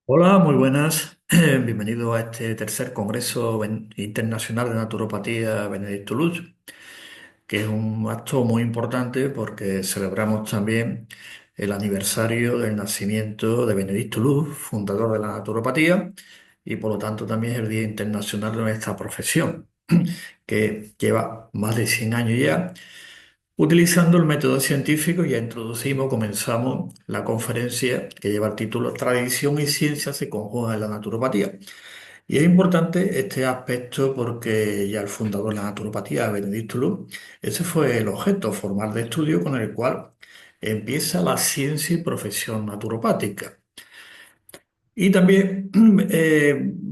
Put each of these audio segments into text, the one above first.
Hola, muy buenas. Bienvenido a este tercer Congreso Internacional de Naturopatía Benedicto Luz, que es un acto muy importante porque celebramos también el aniversario del nacimiento de Benedicto Luz, fundador de la naturopatía, y por lo tanto también es el Día Internacional de nuestra profesión, que lleva más de 100 años ya. Utilizando el método científico, ya introducimos, comenzamos la conferencia que lleva el título Tradición y ciencia se conjugan en la naturopatía. Y es importante este aspecto porque ya el fundador de la naturopatía, Benedicto Luz, ese fue el objeto formal de estudio con el cual empieza la ciencia y profesión naturopática. Y también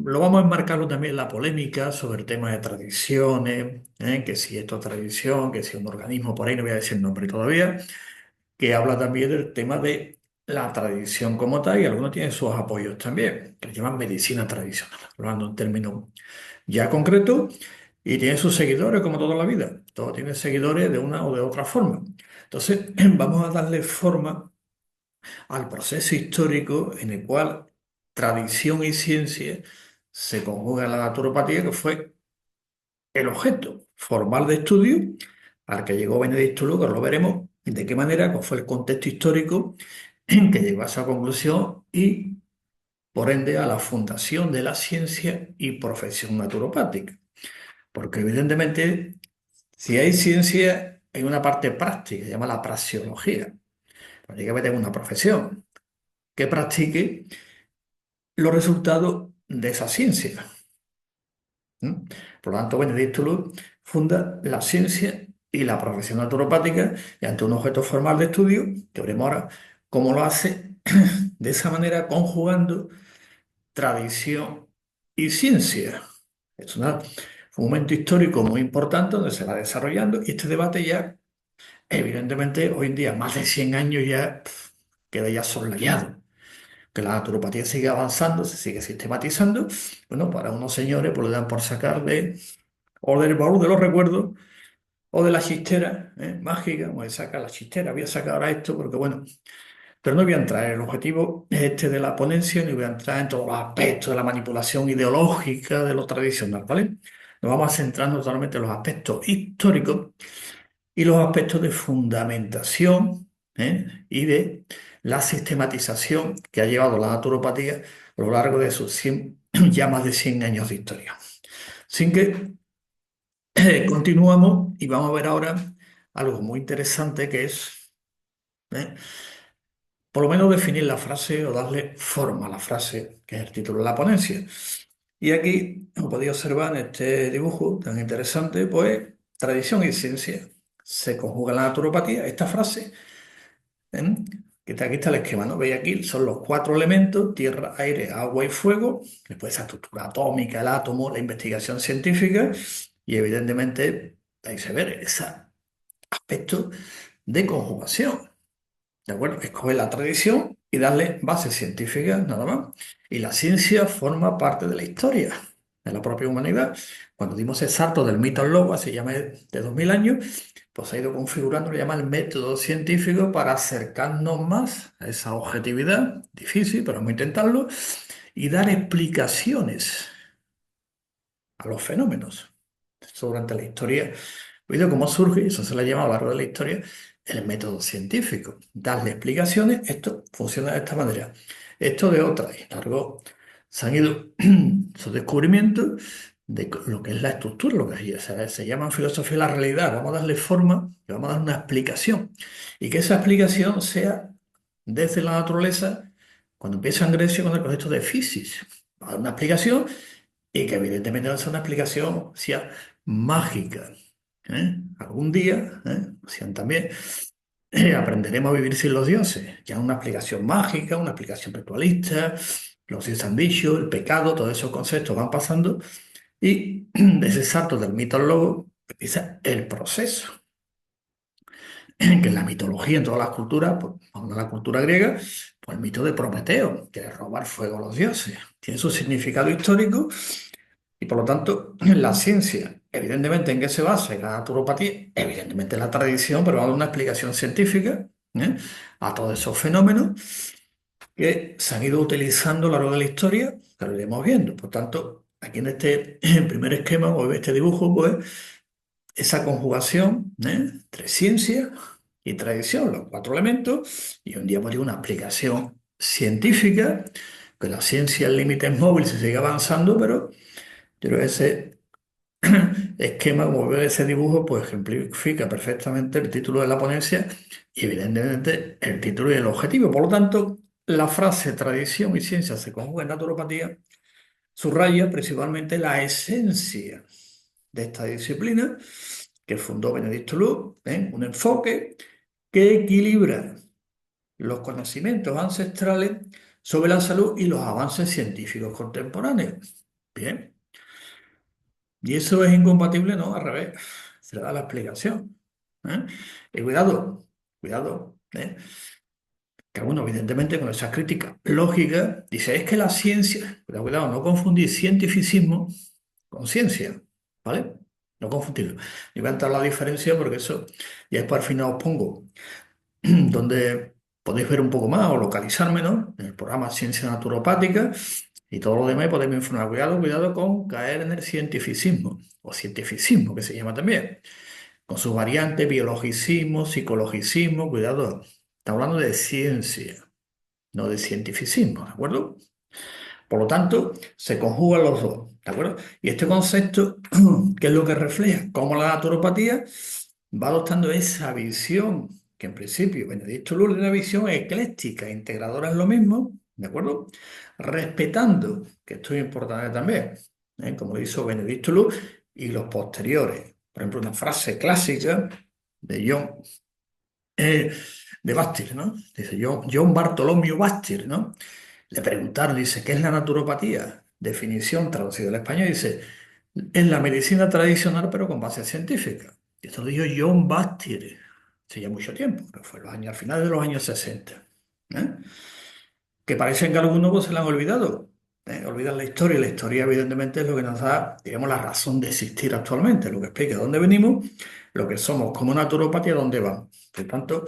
lo vamos a enmarcarlo también en la polémica sobre el tema de tradiciones, que si esto es tradición, que si un organismo, por ahí no voy a decir el nombre todavía, que habla también del tema de la tradición como tal, y algunos tienen sus apoyos también, que le llaman medicina tradicional, hablando en términos ya concretos, y tiene sus seguidores como toda la vida, todo tiene seguidores de una o de otra forma. Entonces, vamos a darle forma al proceso histórico en el cual tradición y ciencia se conjugan en la naturopatía, que fue el objeto formal de estudio al que llegó Benedicto Lugo, lo veremos de qué manera, cuál fue el contexto histórico en que llegó a esa conclusión y, por ende, a la fundación de la ciencia y profesión naturopática. Porque, evidentemente, si hay ciencia, hay una parte práctica, se llama la praxeología. Prácticamente es una profesión que practique los resultados de esa ciencia. ¿Mm? Por lo tanto, Benedicto Luz funda la ciencia y la profesión naturopática y ante un objeto formal de estudio, que veremos ahora cómo lo hace de esa manera, conjugando tradición y ciencia. Es un momento histórico muy importante donde se va desarrollando y este debate ya, evidentemente, hoy en día, más de 100 años ya queda ya soslayado. Que la naturopatía sigue avanzando, se sigue sistematizando. Bueno, para unos señores pues le dan por sacar o del baúl de los recuerdos, o de la chistera mágica, voy a sacar la chistera, voy a sacar ahora esto, porque bueno, pero no voy a entrar en el objetivo este de la ponencia, ni voy a entrar en todos los aspectos de la manipulación ideológica de lo tradicional, ¿vale? Nos vamos a centrar totalmente en los aspectos históricos y los aspectos de fundamentación y de la sistematización que ha llevado la naturopatía a lo largo de sus 100 ya más de 100 años de historia. Sin que continuamos y vamos a ver ahora algo muy interesante que es, ¿eh? Por lo menos definir la frase o darle forma a la frase, que es el título de la ponencia. Y aquí, como podéis observar en este dibujo tan interesante, pues tradición y ciencia se conjuga en la naturopatía. Esta frase, ¿eh? Aquí está el esquema, ¿no? Veis aquí, son los cuatro elementos: tierra, aire, agua y fuego. Después esa estructura atómica, el átomo, la investigación científica y evidentemente, ahí se ve ese aspecto de conjugación. ¿De acuerdo? Escoger la tradición y darle bases científicas, nada más. Y la ciencia forma parte de la historia de la propia humanidad. Cuando dimos ese salto del mito al logo, hace ya más de 2000 años, pues se ha ido configurando lo que llama el método científico para acercarnos más a esa objetividad, difícil, pero vamos a intentarlo, y dar explicaciones a los fenómenos. Esto durante la historia, ha habido cómo surge, y eso se le ha llamado a lo largo de la historia, el método científico. Darle explicaciones, esto funciona de esta manera, esto de otra, y largo se han ido esos descubrimientos de lo que es la estructura, lo que se llama en filosofía de la realidad. Vamos a darle forma y vamos a dar una explicación. Y que esa explicación sea desde la naturaleza, cuando empieza en Grecia con el concepto de physis. Va a dar una explicación y que evidentemente va a ser una explicación, sea mágica. Algún día, decían también, aprenderemos a vivir sin los dioses. Ya una explicación mágica, una explicación ritualista, los dioses han dicho, el pecado, todos esos conceptos van pasando y de ese salto del mito al logo empieza el proceso, que en la mitología, en todas las culturas, pues, vamos a la cultura griega, pues el mito de Prometeo, que es robar fuego a los dioses. Tiene su significado histórico. Y por lo tanto, la ciencia, evidentemente, ¿en qué se basa? En la naturopatía, evidentemente en la tradición, pero va a dar una explicación científica, a todos esos fenómenos. que se han ido utilizando a lo largo de la historia, que lo iremos viendo. Por tanto, aquí en este primer esquema o este dibujo, pues esa conjugación, entre ciencia y tradición, los cuatro elementos, y un día pues una explicación científica, que la ciencia en límites móviles se sigue avanzando, pero yo creo que ese esquema, como veo ese dibujo, pues ejemplifica perfectamente el título de la ponencia y evidentemente el título y el objetivo. Por lo tanto, la frase tradición y ciencia se conjugan en naturopatía subraya principalmente la esencia de esta disciplina que fundó Benedicto Luz, un enfoque que equilibra los conocimientos ancestrales sobre la salud y los avances científicos contemporáneos. Bien, y eso es incompatible, ¿no? Al revés, se le da la explicación. ¿eh? Y cuidado, cuidado, que uno, evidentemente, con esas críticas lógicas, dice, es que la ciencia, cuidado, cuidado, no confundir cientificismo con ciencia, ¿vale? No confundirlo. Y voy a entrar a la diferencia porque eso, ya después al final os pongo donde podéis ver un poco más o localizarme, ¿no? En el programa Ciencia Naturopática y todo lo demás podéis informar. Cuidado, cuidado con caer en el cientificismo o cientificismo, que se llama también, con sus variantes, biologicismo, psicologicismo, cuidado. Estamos hablando de ciencia, no de cientificismo, ¿de acuerdo? Por lo tanto, se conjugan los dos, ¿de acuerdo? Y este concepto, ¿qué es lo que refleja? Cómo la naturopatía va adoptando esa visión, que en principio Benedicto Lourdes una visión ecléctica, integradora en lo mismo, ¿de acuerdo? Respetando, que esto es importante también, como hizo Benedicto Lourdes y los posteriores. Por ejemplo, una frase clásica de eh, de Bastir, ¿no? Dice John Bartolomeo Bastir, ¿no? Le preguntaron, dice, ¿qué es la naturopatía? Definición traducida al español, dice, es la medicina tradicional pero con base científica. Y esto lo dijo John Bastir, hace ya mucho tiempo, que fue al final de los años 60. ¿eh? Que parecen que algunos pues, se la han olvidado. Olvidan la historia evidentemente es lo que nos da, digamos, la razón de existir actualmente, lo que explica dónde venimos, lo que somos como naturopatía, dónde vamos. Por tanto,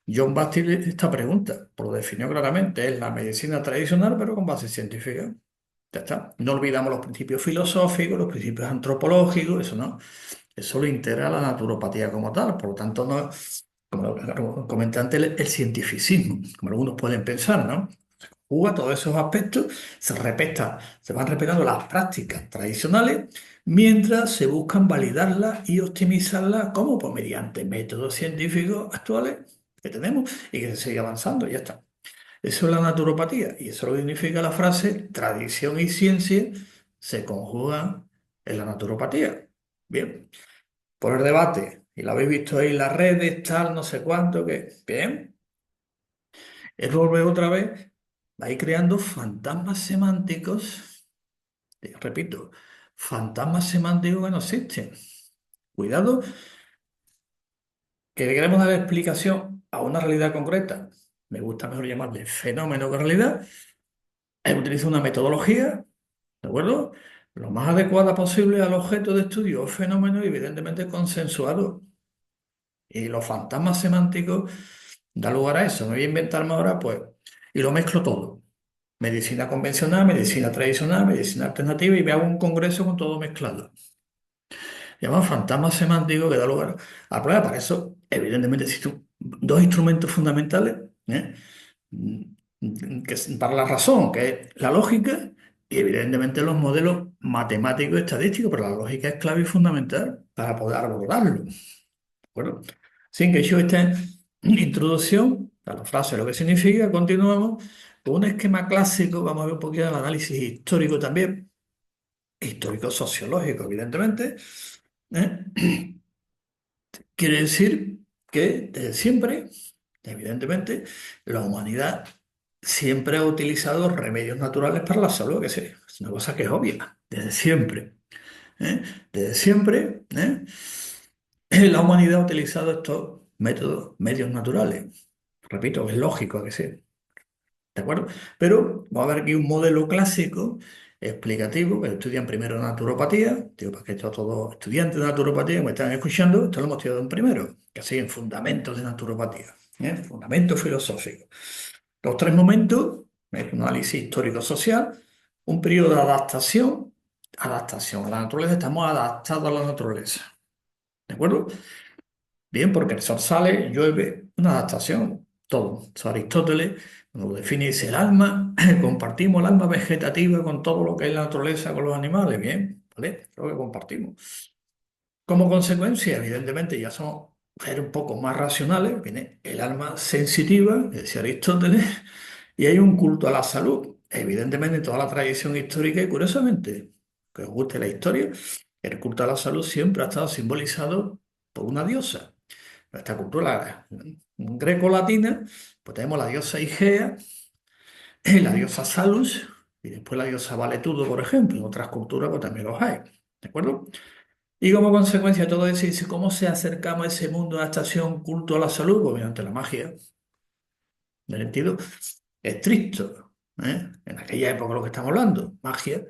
John Bastille esta pregunta, pues lo definió claramente, es la medicina tradicional pero con base científica. Ya está. No olvidamos los principios filosóficos, los principios antropológicos, eso no. Eso lo integra la naturopatía como tal. Por lo tanto, no, como lo comenté antes, el cientificismo, como algunos pueden pensar, ¿no? Juga todos esos aspectos, se van respetando las prácticas tradicionales mientras se buscan validarlas y optimizarlas, como pues mediante métodos científicos actuales que tenemos y que se sigue avanzando, y ya está. Eso es la naturopatía y eso lo significa la frase tradición y ciencia se conjugan en la naturopatía. Bien, por el debate, y lo habéis visto ahí en las redes, tal, no sé cuánto, que bien, es volver otra vez, va a ir creando fantasmas semánticos, repito, fantasmas semánticos que no existen. Cuidado, que le queremos dar explicación a una realidad concreta. Me gusta mejor llamarle fenómeno que realidad. Utiliza una metodología, ¿de acuerdo? Lo más adecuada posible al objeto de estudio o fenómeno, evidentemente consensuado. Y los fantasmas semánticos dan lugar a eso. Me voy a inventarme ahora, pues, y lo mezclo todo. Medicina convencional, medicina tradicional, medicina alternativa, y me hago un congreso con todo mezclado. Llama fantasma semántico que da lugar a prueba. Para eso, evidentemente, existen dos instrumentos fundamentales, para la razón, que es la lógica, y evidentemente los modelos matemáticos y estadísticos, pero la lógica es clave y fundamental para poder abordarlo. ¿De acuerdo? Sin que hecho esta introducción a la frase, lo que significa, continuamos con un esquema clásico. Vamos a ver un poquito el análisis histórico también, histórico-sociológico, evidentemente. ¿eh? Quiere decir que desde siempre, evidentemente, la humanidad siempre ha utilizado remedios naturales para la salud, que sí, es una cosa que es obvia, desde siempre. ¿eh? Desde siempre, la humanidad ha utilizado estos métodos, medios naturales. Repito, es lógico que sí. ¿De acuerdo? Pero vamos a ver aquí un modelo clásico explicativo que estudian primero naturopatía, digo, para que todos los estudiantes de naturopatía que me están escuchando, esto lo hemos estudiado en primero, que así en fundamentos de naturopatía, fundamentos filosóficos. Los tres momentos es un análisis histórico-social, un periodo de adaptación, adaptación a la naturaleza, estamos adaptados a la naturaleza, ¿de acuerdo? Bien, porque el sol sale, llueve, una adaptación, todo. Eso Aristóteles lo define, dice el alma, compartimos el alma vegetativa con todo lo que es la naturaleza, con los animales, bien, ¿vale? Lo que compartimos. Como consecuencia, evidentemente, ya somos seres un poco más racionales, viene el alma sensitiva, que decía Aristóteles, y hay un culto a la salud. Evidentemente, en toda la tradición histórica y curiosamente, que os guste la historia, el culto a la salud siempre ha estado simbolizado por una diosa. Nuestra cultura greco-latina, pues tenemos la diosa Igea, la diosa Salus y después la diosa Valetudo, por ejemplo. En otras culturas pues también los hay, ¿de acuerdo? Y como consecuencia de todo eso, dice, ¿cómo se acercamos a ese mundo de estación culto a la salud? Pues mediante la magia, en el sentido estricto, ¿eh? En aquella época lo que estamos hablando, magia, el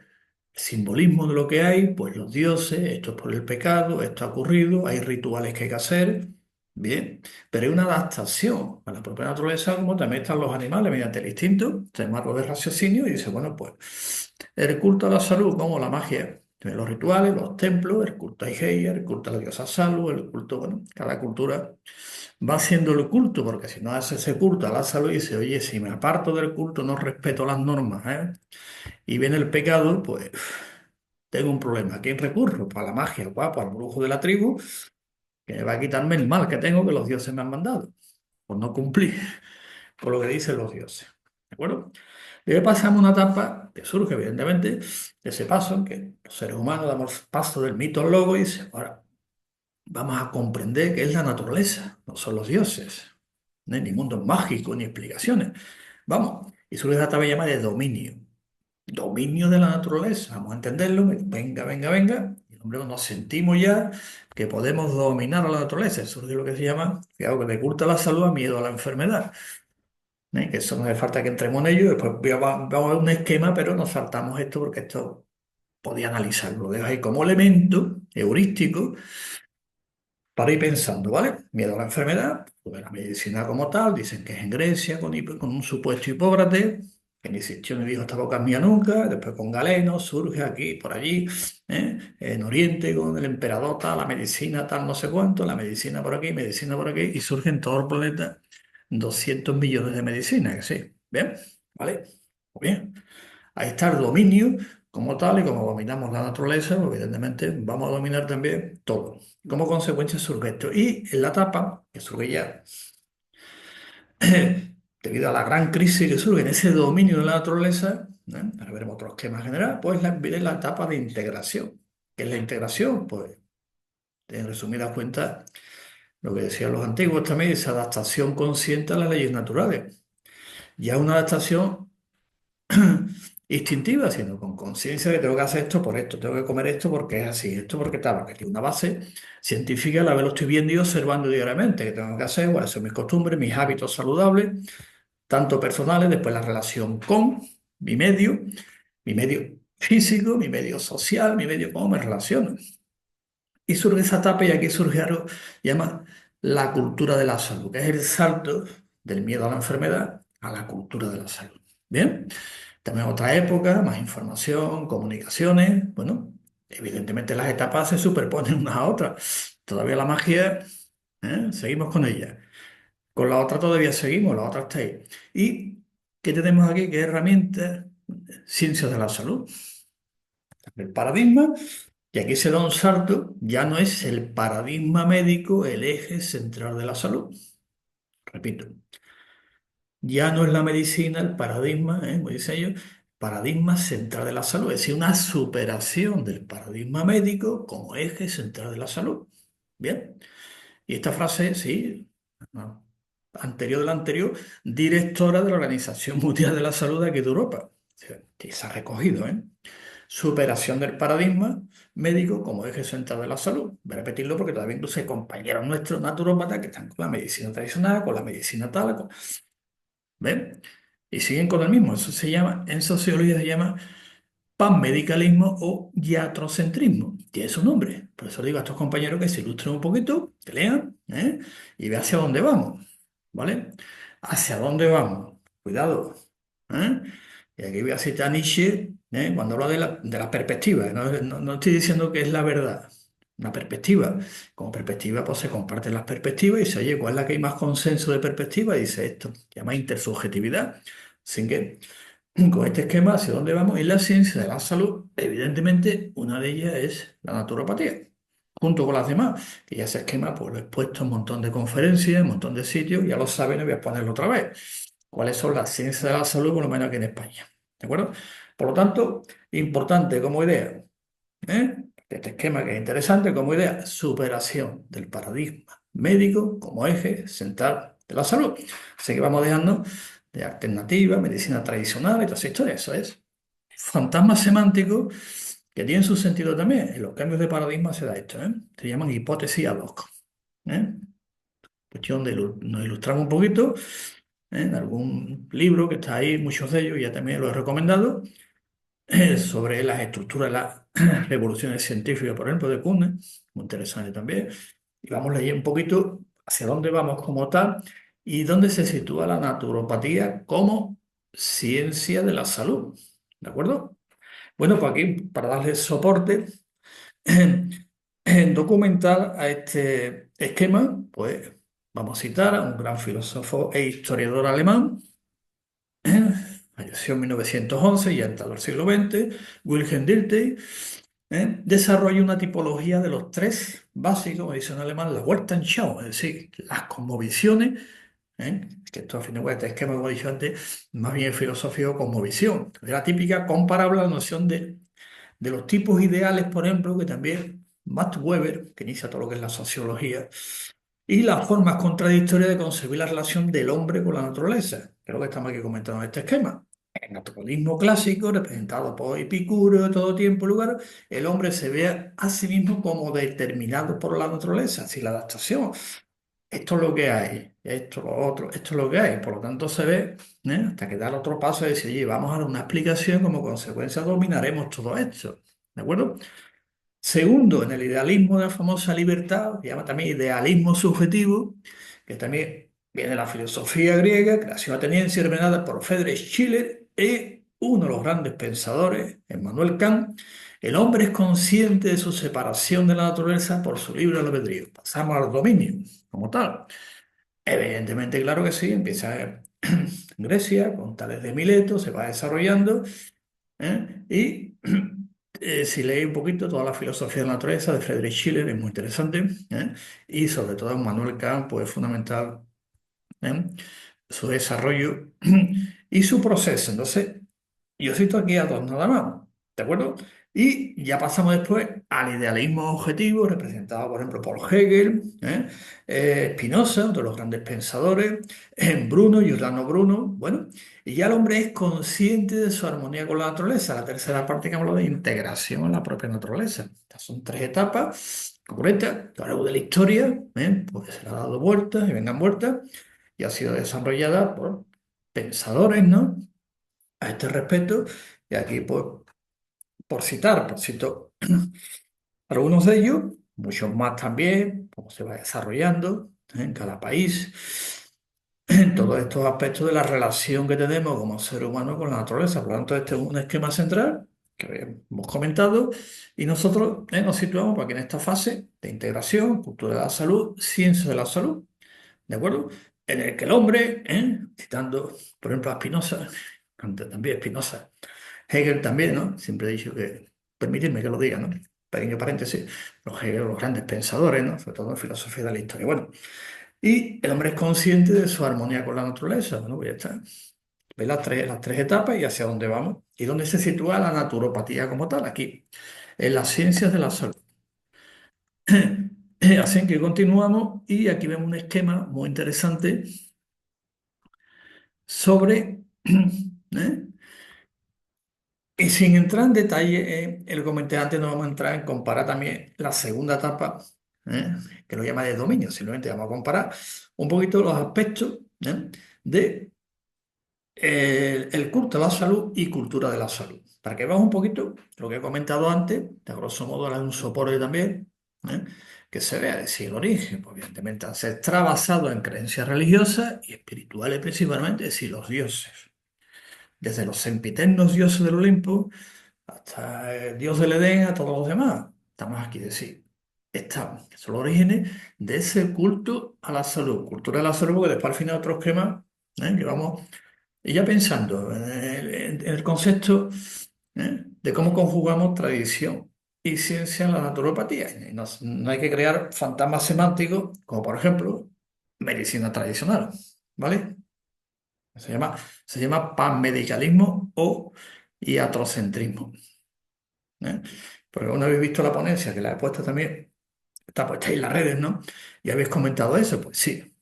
simbolismo de lo que hay, pues los dioses, esto es por el pecado, esto ha ocurrido, hay rituales que hay que hacer, bien, pero hay una adaptación a la propia naturaleza, como también están los animales mediante el instinto, este marco de raciocinio, y dice, bueno, pues el culto a la salud, como la magia. Los rituales, los templos, el culto a Igeia, el culto a la diosa Salud, el culto, bueno, cada cultura va haciendo el culto, porque si no hace ese culto a la salud y dice, oye, si me aparto del culto, no respeto las normas, ¿eh? Y viene el pecado, pues tengo un problema. ¿A quién recurro? Pues a la magia, guapo, al brujo de la tribu, que me va a quitarme el mal que tengo que los dioses me han mandado, por no cumplir con lo que dicen los dioses. ¿De acuerdo? Y ahí pasamos una etapa que surge, evidentemente, de ese paso, en que los seres humanos damos paso del mito al logo y dice, ahora vamos a comprender qué es la naturaleza, no son los dioses. No hay ni mundos mágicos ni explicaciones. Vamos, y surge esta etapa llamada de dominio. Dominio de la naturaleza, vamos a entenderlo. Venga, venga, venga. Y hombre, nos sentimos ya que podemos dominar a la naturaleza. Surge lo que se llama, fijaos, que de culto a la salud a miedo a la enfermedad. Que eso no hace falta que entremos en ello. Después vamos a ver un esquema, pero nos saltamos esto porque esto podía analizarlo. Lo dejo ahí como elemento heurístico para ir pensando, ¿vale? Miedo a la enfermedad, pues la medicina como tal, dicen que es en Grecia con un supuesto Hipócrates, que ni existió ni dijo esta boca es mía nunca, después con Galeno surge aquí, por allí, en Oriente con el emperador tal, la medicina tal, no sé cuánto, la medicina por aquí, y surge en todo el planeta 200 millones de medicinas, que sí, ¿bien? ¿Vale? Muy bien. Ahí está el dominio como tal, y como dominamos la naturaleza, pues, evidentemente vamos a dominar también todo. Como consecuencia surge esto. Y en la etapa, que surge ya debido a la gran crisis que surge en ese dominio de la naturaleza, ahora veremos otros temas generales, pues viene la etapa de integración. ¿Qué es la integración? Pues, en resumidas cuentas, lo que decían los antiguos también, esa adaptación consciente a las leyes naturales. Ya una adaptación instintiva, sino con conciencia de que tengo que hacer esto por esto, tengo que comer esto porque es así, esto porque tal, porque tiene una base científica, a la vez lo estoy viendo y observando diariamente, que tengo que hacer, cuáles son mis costumbres, mis hábitos saludables, tanto personales, después la relación con mi medio físico, mi medio social, mi medio cómo me relaciono. Y surge esa etapa y aquí surge algo que llama la cultura de la salud, que es el salto del miedo a la enfermedad a la cultura de la salud. ¿Bien? También otra época, más información, comunicaciones. Bueno, evidentemente las etapas se superponen unas a otras. Todavía la magia, seguimos con ella. Con la otra todavía seguimos, la otra está ahí. ¿Y qué tenemos aquí? ¿Qué herramientas? Ciencias de la salud. El paradigma, y aquí se da un salto, ya no es el paradigma médico el eje central de la salud. Repito, ya no es la medicina el paradigma, como dicen ellos, paradigma central de la salud, es decir, una superación del paradigma médico como eje central de la salud. Bien, y esta frase, sí, no, anterior de la anterior, directora de la Organización Mundial de la Salud de aquí de Europa. O sea, que se ha recogido, ¿eh? Superación del paradigma médico como eje central de la salud. Voy a repetirlo porque todavía incluso hay compañeros nuestros naturópatas que están con la medicina tradicional, con la medicina tal, ¿ven? Y siguen con el mismo. Eso se llama, en sociología se llama panmedicalismo o iatrocentrismo. Tiene su nombre. Por eso digo a estos compañeros que se ilustren un poquito, que lean, y vean hacia dónde vamos. ¿Vale? ¿Hacia dónde vamos? Cuidado. ¿eh? Y aquí voy a citar a Nietzsche, cuando habla de la perspectiva. No estoy diciendo que es la verdad, una perspectiva. Como perspectiva, pues se comparten las perspectivas y se oye, ¿cuál es la que hay más consenso de perspectiva? Y dice esto, se llama intersubjetividad. Así que, con este esquema, ¿hacia dónde vamos? En la ciencia de la salud, evidentemente, una de ellas es la naturopatía, junto con las demás, que ya ese esquema pues lo he expuesto en un montón de conferencias, en un montón de sitios, ya lo saben, no voy a ponerlo otra vez. ¿Cuáles son las ciencias de la salud, por lo menos aquí en España? ¿De acuerdo? Por lo tanto, importante como idea, ¿eh? Este esquema que es interesante como idea, superación del paradigma médico como eje central de la salud. Así que vamos dejando de alternativa, medicina tradicional y toda esa historia. Eso es fantasma semántico que tiene su sentido también. En los cambios de paradigma se da esto, ¿eh? Se llaman hipótesis ad hoc. ¿Eh? Cuestión de nos ilustramos un poquito, en algún libro que está ahí, muchos de ellos, ya también lo he recomendado, sobre las estructuras de las revoluciones científicas, por ejemplo, de Kuhn, muy interesante también. Y vamos leyendo un poquito hacia dónde vamos como tal y dónde se sitúa la naturopatía como ciencia de la salud. ¿De acuerdo? Bueno, pues aquí, para darle soporte documental a este esquema, pues vamos a citar a un gran filósofo e historiador alemán, falleció en 1911 y ha entrado al siglo XX, Wilhelm Dilthey, desarrolla una tipología de los tres básicos, como dice en alemán, la Weltanschauung, es decir, las cosmovisiones, que esto a fin de cuentas, esquema, como he dicho antes, más bien filosofía o cosmovisión, de la típica comparable a la noción de los tipos ideales, por ejemplo, que también Max Weber, que inicia todo lo que es la sociología, y las formas contradictorias de concebir la relación del hombre con la naturaleza, que es lo que estamos aquí comentando en este esquema. En el naturalismo clásico, representado por Epicuro de todo tiempo y lugar, el hombre se ve a sí mismo como determinado por la naturaleza, así la adaptación. Esto es lo que hay, esto, lo otro, esto es lo que hay. Por lo tanto, se ve, hasta que da el otro paso y dice, oye, vamos a dar una explicación, como consecuencia dominaremos todo esto. ¿De acuerdo? Segundo, en el idealismo de la famosa libertad, que llama también idealismo subjetivo, que también viene de la filosofía griega, creación ateniense hermenada por Friedrich Schiller, y uno de los grandes pensadores, Emmanuel Kant, el hombre es consciente de su separación de la naturaleza por su libre albedrío. Pasamos al dominio como tal. Evidentemente, claro que sí, empieza en Grecia, con Tales de Mileto, se va desarrollando. Y si leí un poquito toda la filosofía de la naturaleza de Friedrich Schiller, es muy interesante. Y sobre todo Manuel Kant, pues es fundamental, ¿eh? Su desarrollo y su proceso. Entonces, yo cito aquí a dos nada más, ¿de acuerdo? Y ya pasamos después al idealismo objetivo, representado, por ejemplo, por Hegel, Spinoza, otro de los grandes pensadores, Bruno, Giordano Bruno, bueno, y ya el hombre es consciente de su armonía con la naturaleza, la tercera parte que hablo de integración en la propia naturaleza. Estas son tres etapas concretas, a lo largo de la historia, porque se le ha dado vueltas y vengan vueltas, y ha sido desarrollada por pensadores, ¿no? A este respecto, y aquí por citar, por cito algunos de ellos, muchos más también, cómo se va desarrollando en cada país, en todos estos aspectos de la relación que tenemos como ser humano con la naturaleza. Por lo tanto, este es un esquema central que hemos comentado y nosotros nos situamos aquí en esta fase de integración, cultura de la salud, ciencia de la salud, ¿de acuerdo? En el que el hombre, citando, por ejemplo, a Spinoza, antes también Spinoza, Hegel también, ¿no? Siempre he dicho que, permitidme que lo diga, ¿no? Pequeño paréntesis, los Hegel, los grandes pensadores, ¿no? Sobre todo en filosofía de la historia. Bueno, y el hombre es consciente de su armonía con la naturaleza. Bueno, pues ya está. Ve las tres etapas y hacia dónde vamos. ¿Y dónde se sitúa la naturopatía como tal? Aquí, en las ciencias de la salud. Así que continuamos y aquí vemos un esquema muy interesante sobre ¿eh? Y sin entrar en detalle, en lo que comenté antes, no vamos a entrar en comparar también la segunda etapa, ¿eh? Que lo llama de dominio, simplemente vamos a comparar un poquito los aspectos, de el culto a la salud y cultura de la salud. Para que veamos un poquito lo que he comentado antes, de grosso modo, es un soporte también, ¿eh? Que se vea, es decir, el origen, pues, evidentemente ancestral basado en creencias religiosas y espirituales principalmente, es decir, los dioses. desde los sempiternos dioses del Olimpo hasta el dios del Edén, a todos los demás. Estamos aquí, es decir, son los orígenes de ese culto a la salud, cultura de la salud, porque después al final otros esquema, que vamos, y ya pensando en el concepto, de cómo conjugamos tradición y ciencia en la naturopatía. Y no hay que crear fantasmas semánticos, como por ejemplo medicina tradicional, ¿vale? Se llama, se llama panmedicalismo o iatrocentrismo. ¿Eh? Porque una habéis visto la ponencia, que la he puesto también, está puesta ahí en las redes, ¿no? Y habéis comentado eso, pues sí.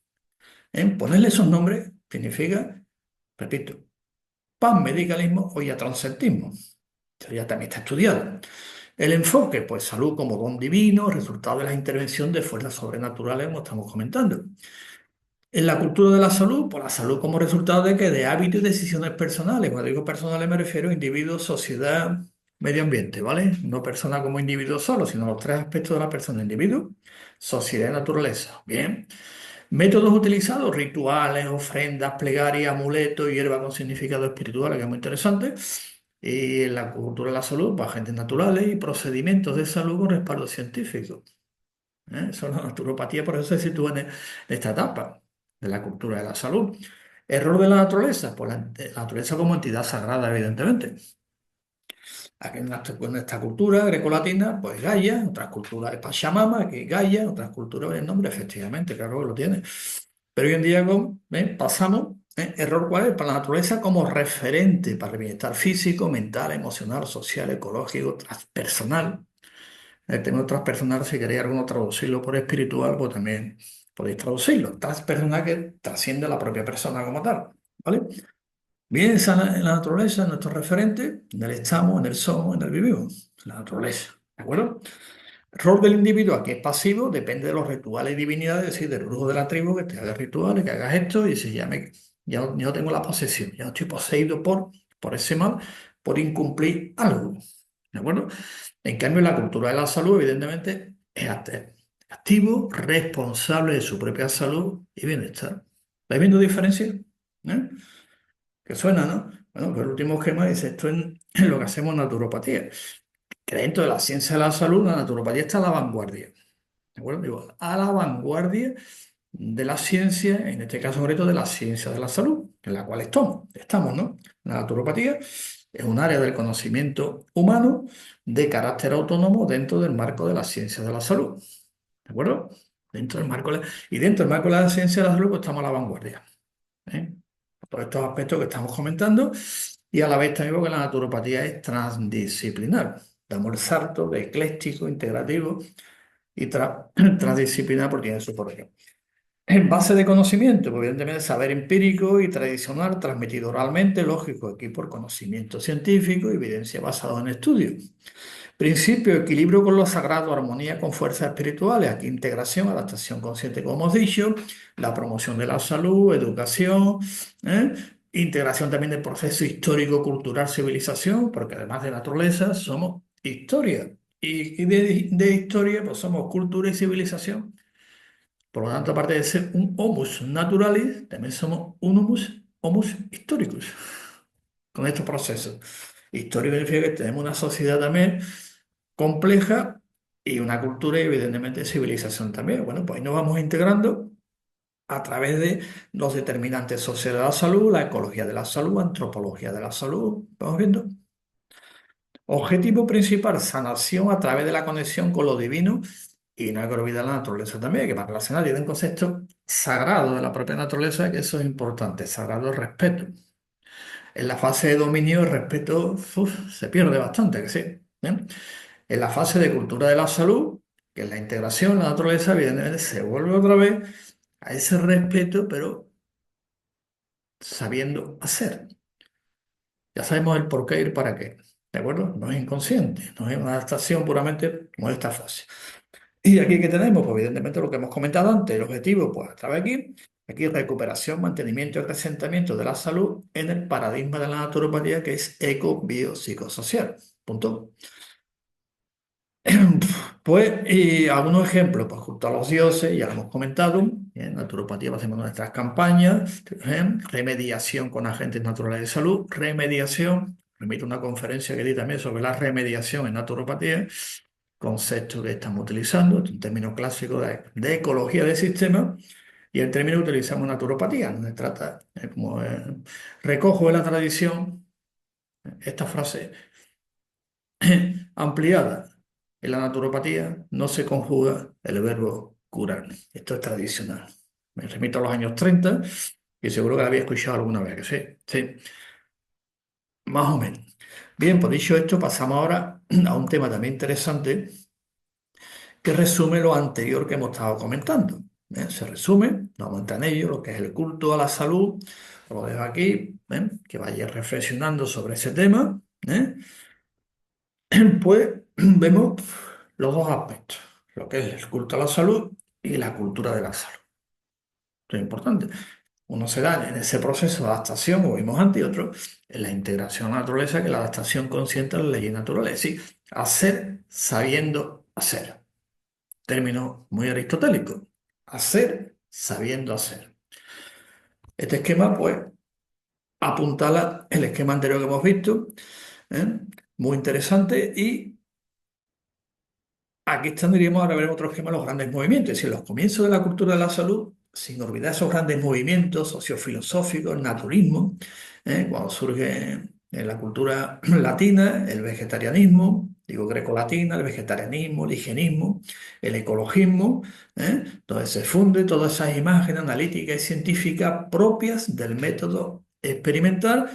Ponerle esos nombres significa, repito, panmedicalismo o iatrocentrismo. Esto ya también está estudiado. El enfoque, pues salud como don divino, resultado de la intervención de fuerzas sobrenaturales, como estamos comentando. En la cultura de la salud, pues la salud como resultado de que de hábitos y decisiones personales. Cuando digo personales me refiero a individuo, sociedad, medio ambiente, ¿vale? No persona como individuo solo, sino los tres aspectos de la persona: individuo, sociedad y naturaleza. Bien. Métodos utilizados: rituales, ofrendas, plegarias, amuletos, hierba con significado espiritual, que es muy interesante. Y en la cultura de la salud, pues agentes naturales y procedimientos de salud con respaldo científico. Eso es la naturopatía, por eso se sitúa en esta etapa de la cultura de la salud. Error de la naturaleza, pues la naturaleza como entidad sagrada, evidentemente. Aquí en esta cultura grecolatina, pues Gaia, en otras culturas es Pachamama, que es Gaia, en otras culturas el nombre, efectivamente, claro que lo tiene. Pero hoy en día pasamos, error cuál es, para la naturaleza como referente para el bienestar físico, mental, emocional, social, ecológico, transpersonal. El término transpersonal, si queréis alguno traducirlo por espiritual, pues también podéis traducirlo. Transpersonal, que trasciende a la propia persona como tal, ¿vale? Bien, en la naturaleza, nuestro referente, en el estamos, en el somos, en el vivimos, la naturaleza, ¿de acuerdo? El rol del individuo aquí es pasivo, depende de los rituales y divinidades, es decir, del brujo de la tribu que te haga rituales, que hagas esto, y si ya no tengo la posesión, ya no estoy poseído por ese mal, por incumplir algo, ¿de acuerdo? En cambio, la cultura de la salud, evidentemente, es activo, responsable de su propia salud y bienestar. ¿Estáis viendo diferencia? ¿Eh? Que suena, ¿no? Bueno, pues el último esquema dice esto en lo que hacemos en naturopatía. Que dentro de la ciencia de la salud, la naturopatía está a la vanguardia. ¿De acuerdo? Digo, a la vanguardia de la ciencia, en este caso concreto de la ciencia de la salud, en la cual estamos, ¿no? La naturopatía es un área del conocimiento humano de carácter autónomo dentro del marco de la ciencia de la salud. ¿De acuerdo? Y dentro del marco de la ciencia de la salud, pues estamos a la vanguardia. ¿Eh? Todos estos aspectos que estamos comentando, y a la vez también porque la naturopatía es transdisciplinar. Damos el salto de ecléctico, integrativo y transdisciplinar porque tiene su porqué. En base de conocimiento, pues evidentemente saber empírico y tradicional transmitido oralmente, lógico, aquí por conocimiento científico, evidencia basada en estudios. Principio, equilibrio con lo sagrado, armonía con fuerzas espirituales, aquí integración, adaptación consciente, como hemos dicho, la promoción de la salud, educación, ¿eh? Integración también del proceso histórico, cultural, civilización, porque además de naturaleza somos historia. Y de historia, pues somos cultura y civilización. Por lo tanto, aparte de ser un homus naturalis, también somos un homus historicus con estos procesos. Histórico significa que tenemos una sociedad también compleja y una cultura y evidentemente civilización también. Bueno, pues ahí nos vamos integrando a través de los determinantes sociales de la salud, la ecología de la salud, antropología de la salud. ¿Vamos viendo? Objetivo principal: sanación a través de la conexión con lo divino. Y no hay que olvidar la naturaleza también, que para relacionar tiene un concepto sagrado de la propia naturaleza, que eso es importante, sagrado el respeto. En la fase de dominio, el respeto se pierde bastante, que sí. ¿Eh? En la fase de cultura de la salud, que es la integración, la naturaleza, evidentemente se vuelve otra vez a ese respeto, pero sabiendo hacer. Ya sabemos el por qué y el para qué. ¿De acuerdo? No es inconsciente, no es una adaptación puramente como esta fase. Y aquí que tenemos, pues evidentemente lo que hemos comentado antes, el objetivo, pues a través de aquí recuperación, mantenimiento y acrecentamiento de la salud en el paradigma de la naturopatía, que es eco-biopsicosocial. Punto. Pues, y algunos ejemplos, pues junto a los dioses, ya lo hemos comentado, en naturopatía hacemos nuestras campañas, remediación con agentes naturales de salud, remediación, remito a una conferencia que di también sobre la remediación en naturopatía, concepto que estamos utilizando, es un término clásico de ecología del sistema, y el término que utilizamos en naturopatía, donde trata, como recojo de la tradición esta frase ampliada. En la naturopatía no se conjuga el verbo curar. Esto es tradicional. Me remito a los años 30 y seguro que la había escuchado alguna vez, que sí, sí, más o menos. Bien, pues dicho esto, pasamos ahora a un tema también interesante que resume lo anterior que hemos estado comentando. Se resume, no vamos a entrar en ello, lo que es el culto a la salud. Os lo dejo aquí, que vayáis reflexionando sobre ese tema. ¿eh? Pues vemos los dos aspectos, lo que es el culto a la salud y la cultura de la salud. Esto es importante. Uno se da en ese proceso de adaptación, como vimos antes, y otro en la integración a la naturaleza, que es la adaptación consciente a las leyes naturales. Es decir, hacer sabiendo hacer. Término muy aristotélico. Hacer sabiendo hacer. Este esquema, pues, apuntala el esquema anterior que hemos visto, ¿eh? Muy interesante y aquí tendríamos, ahora veremos otro esquema, los grandes movimientos, es decir, los comienzos de la cultura de la salud, sin olvidar esos grandes movimientos sociofilosóficos, el naturismo, cuando surge en la cultura latina el vegetarianismo, digo greco-latina, el vegetarianismo, el higienismo, el ecologismo, entonces se funde todas esas imágenes analíticas y científicas propias del método experimental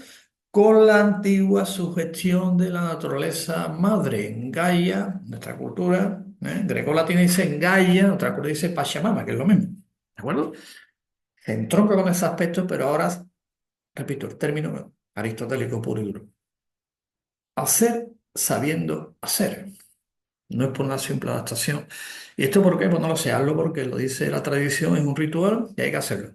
con la antigua sugestión de la naturaleza madre, en Gaia, nuestra cultura, greco-latina dice en Gaia, otra cultura dice Pachamama, que es lo mismo, ¿de acuerdo? Se entronca con ese aspecto, pero ahora, repito, el término aristotélico puro y duro. Hacer sabiendo hacer, no es por una simple adaptación. ¿Y esto por qué? Pues no lo sé, hazlo porque lo dice la tradición, es un ritual y hay que hacerlo.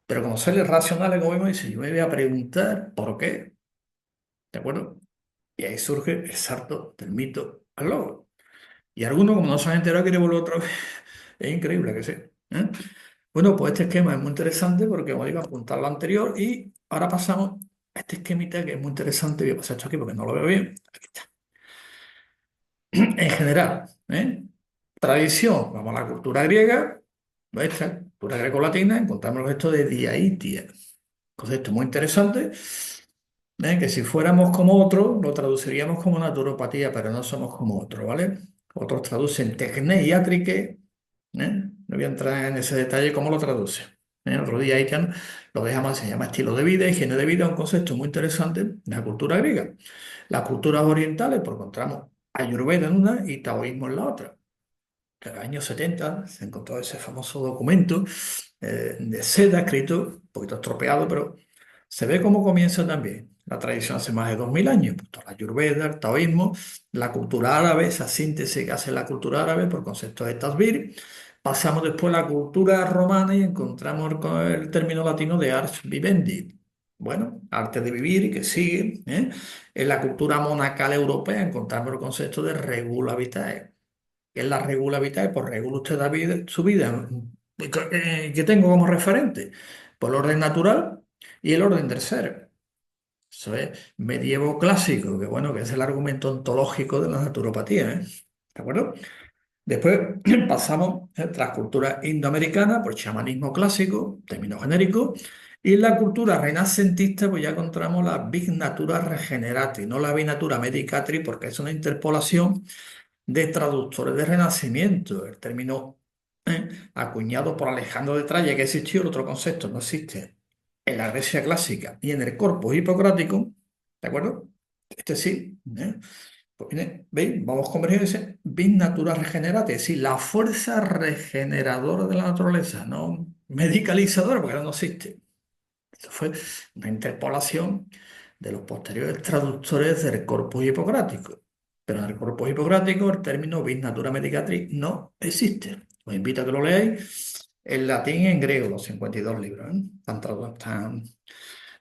Pero como seres racionales, como vimos, dice, yo me voy a preguntar por qué, ¿de acuerdo? Y ahí surge el salto del mito al logro. Y algunos, como no se han enterado, quieren volver otra vez. Es increíble que sí. ¿eh? Bueno, pues este esquema es muy interesante porque, como digo, apuntar lo anterior y ahora pasamos a este esquemita que es muy interesante. Voy a pasar esto aquí porque no lo veo bien. Aquí está. En general, tradición, vamos a la cultura griega, nuestra cultura greco-latina, encontramos esto de diaitia. Concepto muy interesante. Que si fuéramos como otros, lo traduciríamos como naturopatía, pero no somos como otros, ¿vale? Otros traducen tecneiatrique, no voy a entrar en ese detalle cómo lo traduce. Otro día ahí ya lo dejamos, se llama estilo de vida, higiene de vida, un concepto muy interesante de la cultura griega. Las culturas orientales, pues encontramos Ayurveda en una y Taoísmo en la otra. En los años 70 se encontró ese famoso documento de seda escrito, un poquito estropeado, pero se ve cómo comienza también la tradición hace más de 2000 años. Pues, toda la Ayurveda, el taoísmo, la cultura árabe, esa síntesis que hace la cultura árabe por concepto de Tasvir. Pasamos después a la cultura romana y encontramos el término latino de ars vivendi. Bueno, arte de vivir y que sigue. En la cultura monacal europea encontramos el concepto de regula vitae, que es la regula vitae, pues regula usted su vida. ¿Qué tengo como referente? Pues el orden natural y el orden del ser. Eso es medievo clásico, que bueno, que es el argumento ontológico de la naturopatía, ¿eh? ¿De acuerdo? Después pasamos a la cultura indoamericana, por chamanismo clásico, término genérico, y en la cultura renacentista, pues ya encontramos la Big Natura Regenerati, no la Big Natura Medicatri, porque es una interpolación de traductores de Renacimiento. El término acuñado por Alejandro de Troya, que existió, el otro concepto no existe en la Grecia clásica y en el corpus hipocrático, ¿de acuerdo? Este sí. Pues ¿veis? Vamos convergiendo ese bin natura regenerate, es decir, la fuerza regeneradora de la naturaleza, no medicalizadora, porque ahora no existe. Esto fue una interpolación de los posteriores traductores del corpus hipocrático. Pero en el corpus hipocrático el término vis natura medicatrix no existe. Os invito a que lo leáis en latín y en griego, los 52 libros.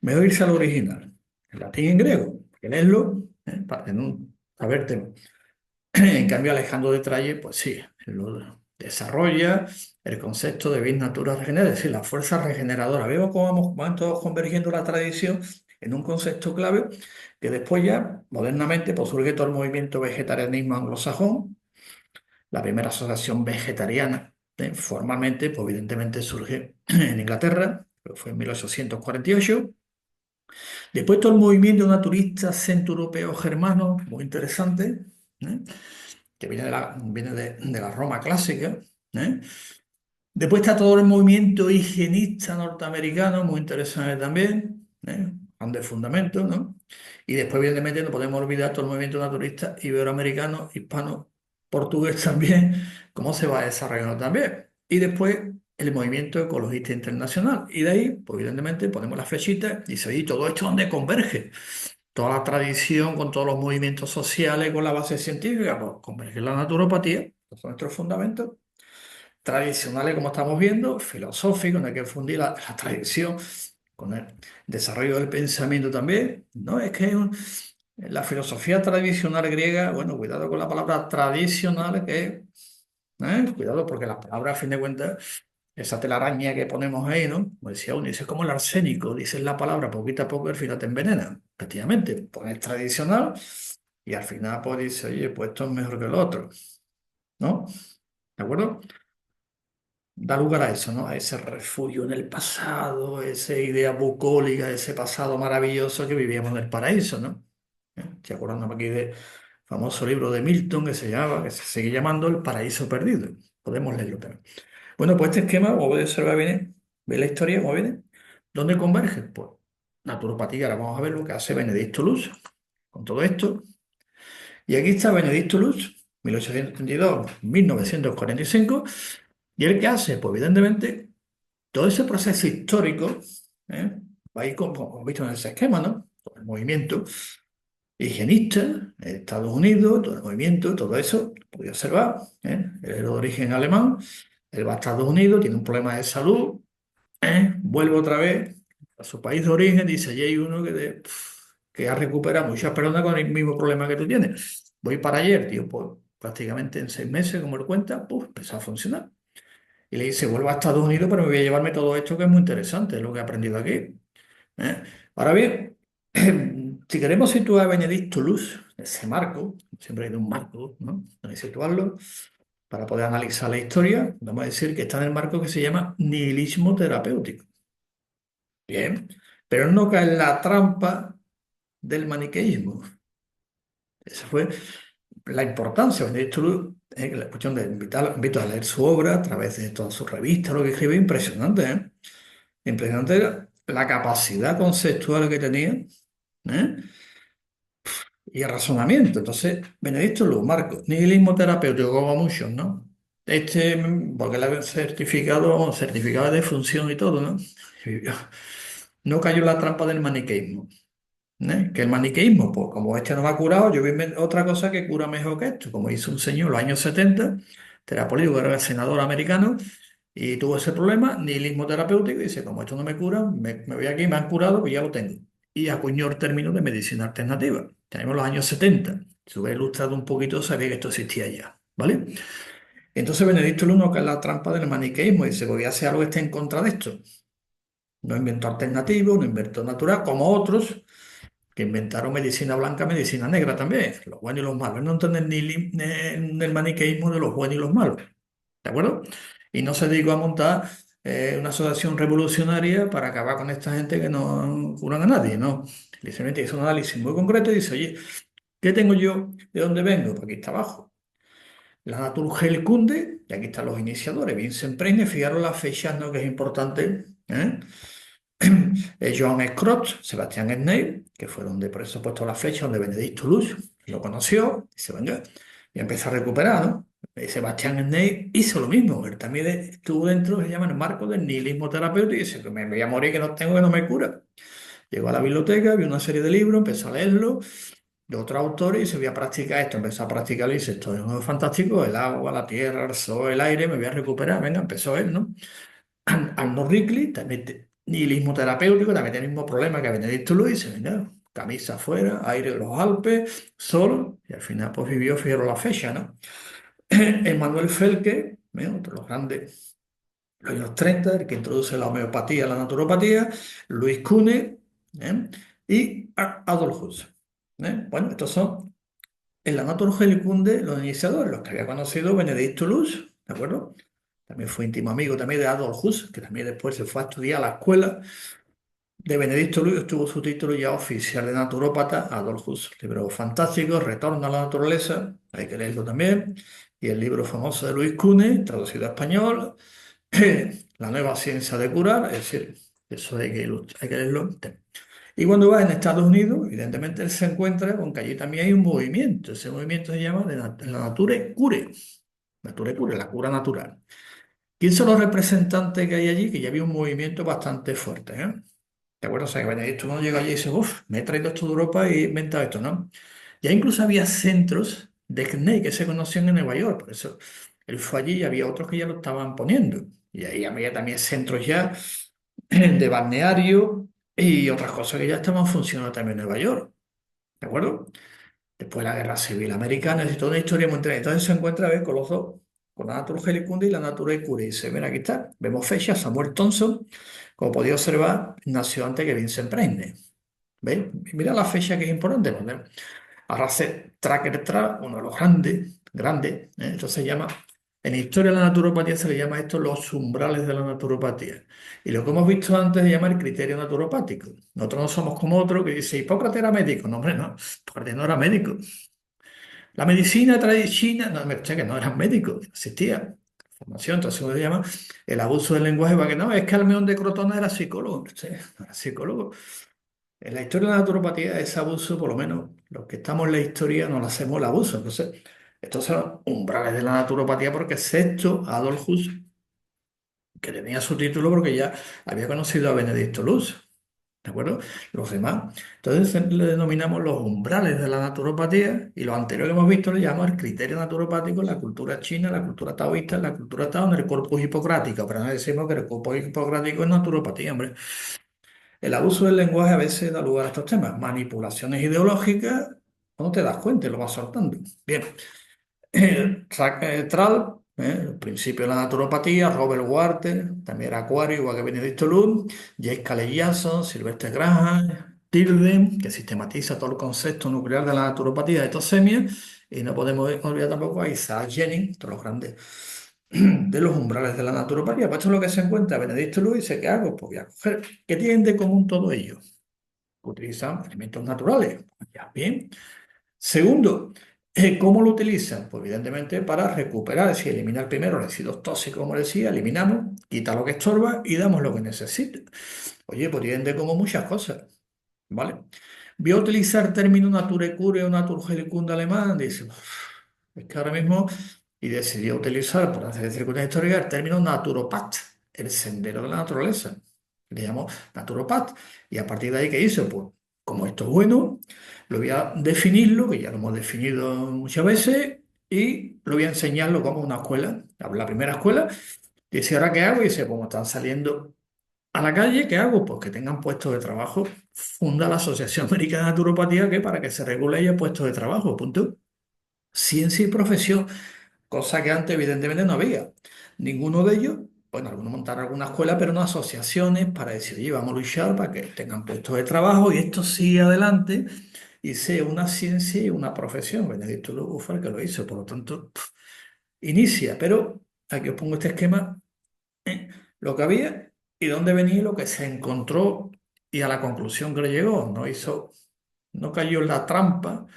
Mejor irse al original, en latín y en griego, que leerlo, para no saberte. En cambio, Alejandro de Traye, pues sí, lo desarrolla el concepto de vis natura regenera, es decir, la fuerza regeneradora. Vemos cómo van todos convergiendo la tradición en un concepto clave que después ya, modernamente, pues surge todo el movimiento vegetarianismo anglosajón, la primera asociación vegetariana, formalmente, pues evidentemente surge en Inglaterra, pero fue en 1848. Después todo el movimiento naturista centroeuropeo germano, muy interesante, ¿eh? Que viene de la Roma clásica, ¿eh? Después está todo el movimiento higienista norteamericano, muy interesante también, ¿eh? Grandes fundamentos, ¿no? Y después, evidentemente, no podemos olvidar todo el movimiento naturista iberoamericano, hispano, portugués también, cómo se va desarrollando también. Y después el movimiento ecologista internacional. Y de ahí, pues, evidentemente, ponemos las flechitas y dice, oye, todo esto ¿dónde converge? Toda la tradición con todos los movimientos sociales, con la base científica, pues converge en la naturopatía, estos son nuestros fundamentos tradicionales, como estamos viendo, filosóficos, no hay que fundir la tradición con el desarrollo del pensamiento también, ¿no? Es que la filosofía tradicional griega, bueno, cuidado con la palabra tradicional, cuidado porque las palabras, a fin de cuentas, esa telaraña que ponemos ahí, ¿no? Como decía uno, dice es como el arsénico, dices la palabra poquito a poco, al final te envenena. Efectivamente, pones tradicional y al final pues dice, oye, pues esto es mejor que lo otro, ¿no? ¿De acuerdo? Da lugar a eso, ¿no? A ese refugio en el pasado, esa idea bucólica, ese pasado maravilloso que vivíamos en el paraíso, ¿no? Estoy acordándome aquí del famoso libro de Milton que se sigue llamando El Paraíso Perdido. Podemos leerlo también. Bueno, pues este esquema, como puede observar, viene, ve la historia, cómo viene. ¿Dónde converge? Pues naturopatía, ahora vamos a ver lo que hace Benedicto Luz con todo esto. Y aquí está Benedicto Luz, 1832-1945. ¿Y él qué hace? Pues evidentemente todo ese proceso histórico, ¿eh? Va a ir como hemos visto en ese esquema, ¿no? Todo el movimiento higienista, Estados Unidos, todo el movimiento, todo eso, podía observar, Él es de origen alemán, él va a Estados Unidos, tiene un problema de salud, vuelve otra vez a su país de origen, dice, allí hay uno que ha recuperado muchas personas con el mismo problema que tú tienes. Voy para ayer, tío, pues prácticamente en 6 meses, como él cuenta, pues empezó a funcionar. Y le dice, vuelvo a Estados Unidos, pero me voy a llevarme todo esto que es muy interesante, lo que he aprendido aquí. ¿Eh? Ahora bien, si queremos situar a Benedicto Luz, ese marco, siempre hay un marco, ¿no? Hay que situarlo para poder analizar la historia, vamos a decir que está en el marco que se llama nihilismo terapéutico. Bien, pero no cae en la trampa del maniqueísmo. Esa fue la importancia. Benedicto Luz, la cuestión de invito a leer su obra a través de todas sus revistas, lo que escribe, impresionante, ¿eh? Impresionante era la capacidad conceptual que tenía, ¿eh? Y el razonamiento. Entonces, Benedicto lo marco. Nihilismo terapéutico, como muchos, ¿no? Porque le habían certificado de función y todo, ¿no? Y no cayó en la trampa del maniqueísmo. ¿Eh? Que el maniqueísmo, pues como este no me ha curado, yo voy a inventar otra cosa que cura mejor que esto. Como hizo un señor en los años 70, terapéutico, que era el senador americano, y tuvo ese problema, nihilismo terapéutico, y dice, como esto no me cura, me voy aquí, me han curado, pues ya lo tengo. Y acuñó el término de medicina alternativa. Tenemos los años 70. Si hubiera ilustrado un poquito, sabía que esto existía ya, ¿vale? Entonces Benedicto Luno, que es la trampa del maniqueísmo, dice, voy a hacer algo que esté en contra de esto. No inventó alternativo, no inventó natural, como otros que inventaron medicina blanca, medicina negra también, los buenos y los malos. No entender ni el maniqueísmo de los buenos y los malos. ¿De acuerdo? Y no se dedicó a montar una asociación revolucionaria para acabar con esta gente que no curan a nadie, ¿no? Simplemente hizo un análisis muy concreto y dice, oye, ¿qué tengo yo? ¿De dónde vengo? Pues aquí está abajo. La Naturgel cunde, y aquí están los iniciadores, bien se emprende, fijaros las fechas, ¿no? Que es importante, ¿eh? Joan Scrooge, Sebastián Snape, que fue donde por eso he puesto la flecha, donde Benedicto Luz lo conoció, dice, venga, y empezó a recuperar, ¿no? Sebastián Snape hizo lo mismo, él también estuvo dentro, se llama el marco del nihilismo terapéutico, y dice que me voy a morir, que no tengo, que no me cura. Llegó a la biblioteca, vio una serie de libros, empezó a leerlo, de otros autores, y se voy a practicar esto, empezó a practicarlo, y dice, esto es fantástico, el agua, la tierra, el sol, el aire, me voy a recuperar, venga, empezó él, ¿no? Arnold Rickley, también nihilismo terapéutico, también tiene el mismo problema que Benedicto Luis, venga, camisa afuera, aire en los Alpes, solo, y al final pues vivió, fijaros la fecha, ¿no? Emmanuel Felke, otro de los grandes, los años 30, el que introduce la homeopatía, la naturopatía, Luis Kuhne, ¿eh? Y Adolf Huss. Bueno, estos son en la Naturheilkunde los iniciadores, los que había conocido Benedicto Luz, ¿de acuerdo? También fue íntimo amigo también de Adolf Huss, que también después se fue a estudiar a la escuela de Benedicto Luz, obtuvo su título ya oficial de naturópata, Adolf Huss. Libro fantástico, Retorno a la naturaleza, hay que leerlo también. Y el libro famoso de Luis Cune, traducido a español, La nueva ciencia de curar, es decir, eso hay que leerlo. Y cuando va en Estados Unidos, evidentemente él se encuentra con que allí también hay un movimiento. Ese movimiento se llama de la Nature Cure. Nature Cure, la cura natural. ¿Quién son los representantes que hay allí? Que ya había un movimiento bastante fuerte, ¿eh? ¿De acuerdo? O sea, que Benedicto no llega allí y dice, uff, me he traído esto de Europa y he inventado esto, ¿no? Ya incluso había centros de CNE que se conocían en Nueva York, por eso él fue allí y había otros que ya lo estaban poniendo. Y ahí había también centros ya de balneario y otras cosas que ya estaban funcionando también en Nueva York, ¿de acuerdo? Después de la Guerra Civil Americana, y toda una historia muy interesante. Entonces se encuentra a ver con los dos, con la Natura Helicunde y la Natura Cure. Y dice, ven, aquí está, vemos fechas, Samuel Thompson, como podía observar, nació antes que Vincent Preisne. ¿Veis? Mira la fecha que es importante. Ahora hace Tracker Tra, uno de los grandes, grandes. Esto se llama, en historia de la naturopatía se le llama esto los umbrales de la naturopatía. Y lo que hemos visto antes se llama el criterio naturopático. Nosotros no somos como otro que dice, Hipócrates era médico. No, hombre, no. Hipócrates no era médico. La medicina tradicional, no, que no eran médicos, no existía formación, entonces uno se llama el abuso del lenguaje para que no, es que Almeón de Crotona era psicólogo, sí, no era psicólogo. En la historia de la naturopatía, ese abuso, por lo menos los que estamos en la historia, no lo hacemos el abuso. Entonces, estos son umbrales de la naturopatía porque sexto Adolf Huss, que tenía su título porque ya había conocido a Benedicto Luz. ¿De acuerdo? Los demás. Entonces le denominamos los umbrales de la naturopatía y lo anterior que hemos visto le llamamos el criterio naturopático en la cultura china, la cultura taoísta, la cultura tao, en el corpus hipocrático. Pero no decimos que el corpus hipocrático es naturopatía, hombre. El abuso del lenguaje a veces da lugar a estos temas. Manipulaciones ideológicas, no te das cuenta y lo vas soltando. Bien. Trall, el principio de la naturopatía, Robert Walter, también era acuario, igual que Benedicto Luz, Jake Calley Jackson, Sylvester Graham, Tilden, que sistematiza todo el concepto nuclear de la naturopatía de tosemia, y no podemos olvidar tampoco a Isaac Jennings, todos los grandes de los umbrales de la naturopatía. Pues esto es lo que se encuentra Benedicto Luz y dice, ¿qué hago? Pues voy a coger, ¿qué tienen de común todo ello? Utilizan alimentos naturales. Ya, bien. Segundo, ¿cómo lo utilizan? Pues evidentemente para recuperar, es decir, eliminar primero residuos tóxicos, como decía, eliminamos, quita lo que estorba y damos lo que necesita. Oye, pues tienen de como muchas cosas, ¿vale? Voy a utilizar el término Naturecure o Naturheilkunde alemán, dice, "Uf, es que ahora mismo, y decidió utilizar, por hacer circunstancias históricas, el término Naturopath, el sendero de la naturaleza. Le llamo Naturopath. Y a partir de ahí, ¿qué hizo? Pues como esto es bueno, lo voy a definirlo, que ya lo hemos definido muchas veces, y lo voy a enseñarlo como una escuela. La primera escuela, dice, ¿ahora qué hago? Y dice, como están saliendo a la calle, ¿qué hago? Pues que tengan puestos de trabajo. Funda la Asociación Americana de Naturopatía, que para que se regule haya puestos de trabajo, punto. Ciencia y profesión, cosa que antes evidentemente no había. Ninguno de ellos, bueno, algunos montaron alguna escuela, pero no asociaciones para decir, oye, vamos a luchar para que tengan puestos de trabajo y esto sigue adelante y sea una ciencia y una profesión. Benedicto Lugo fue el que lo hizo, por lo tanto, inicia. Pero aquí os pongo este esquema, lo que había y dónde venía y lo que se encontró y a la conclusión que le llegó. No cayó en la trampa,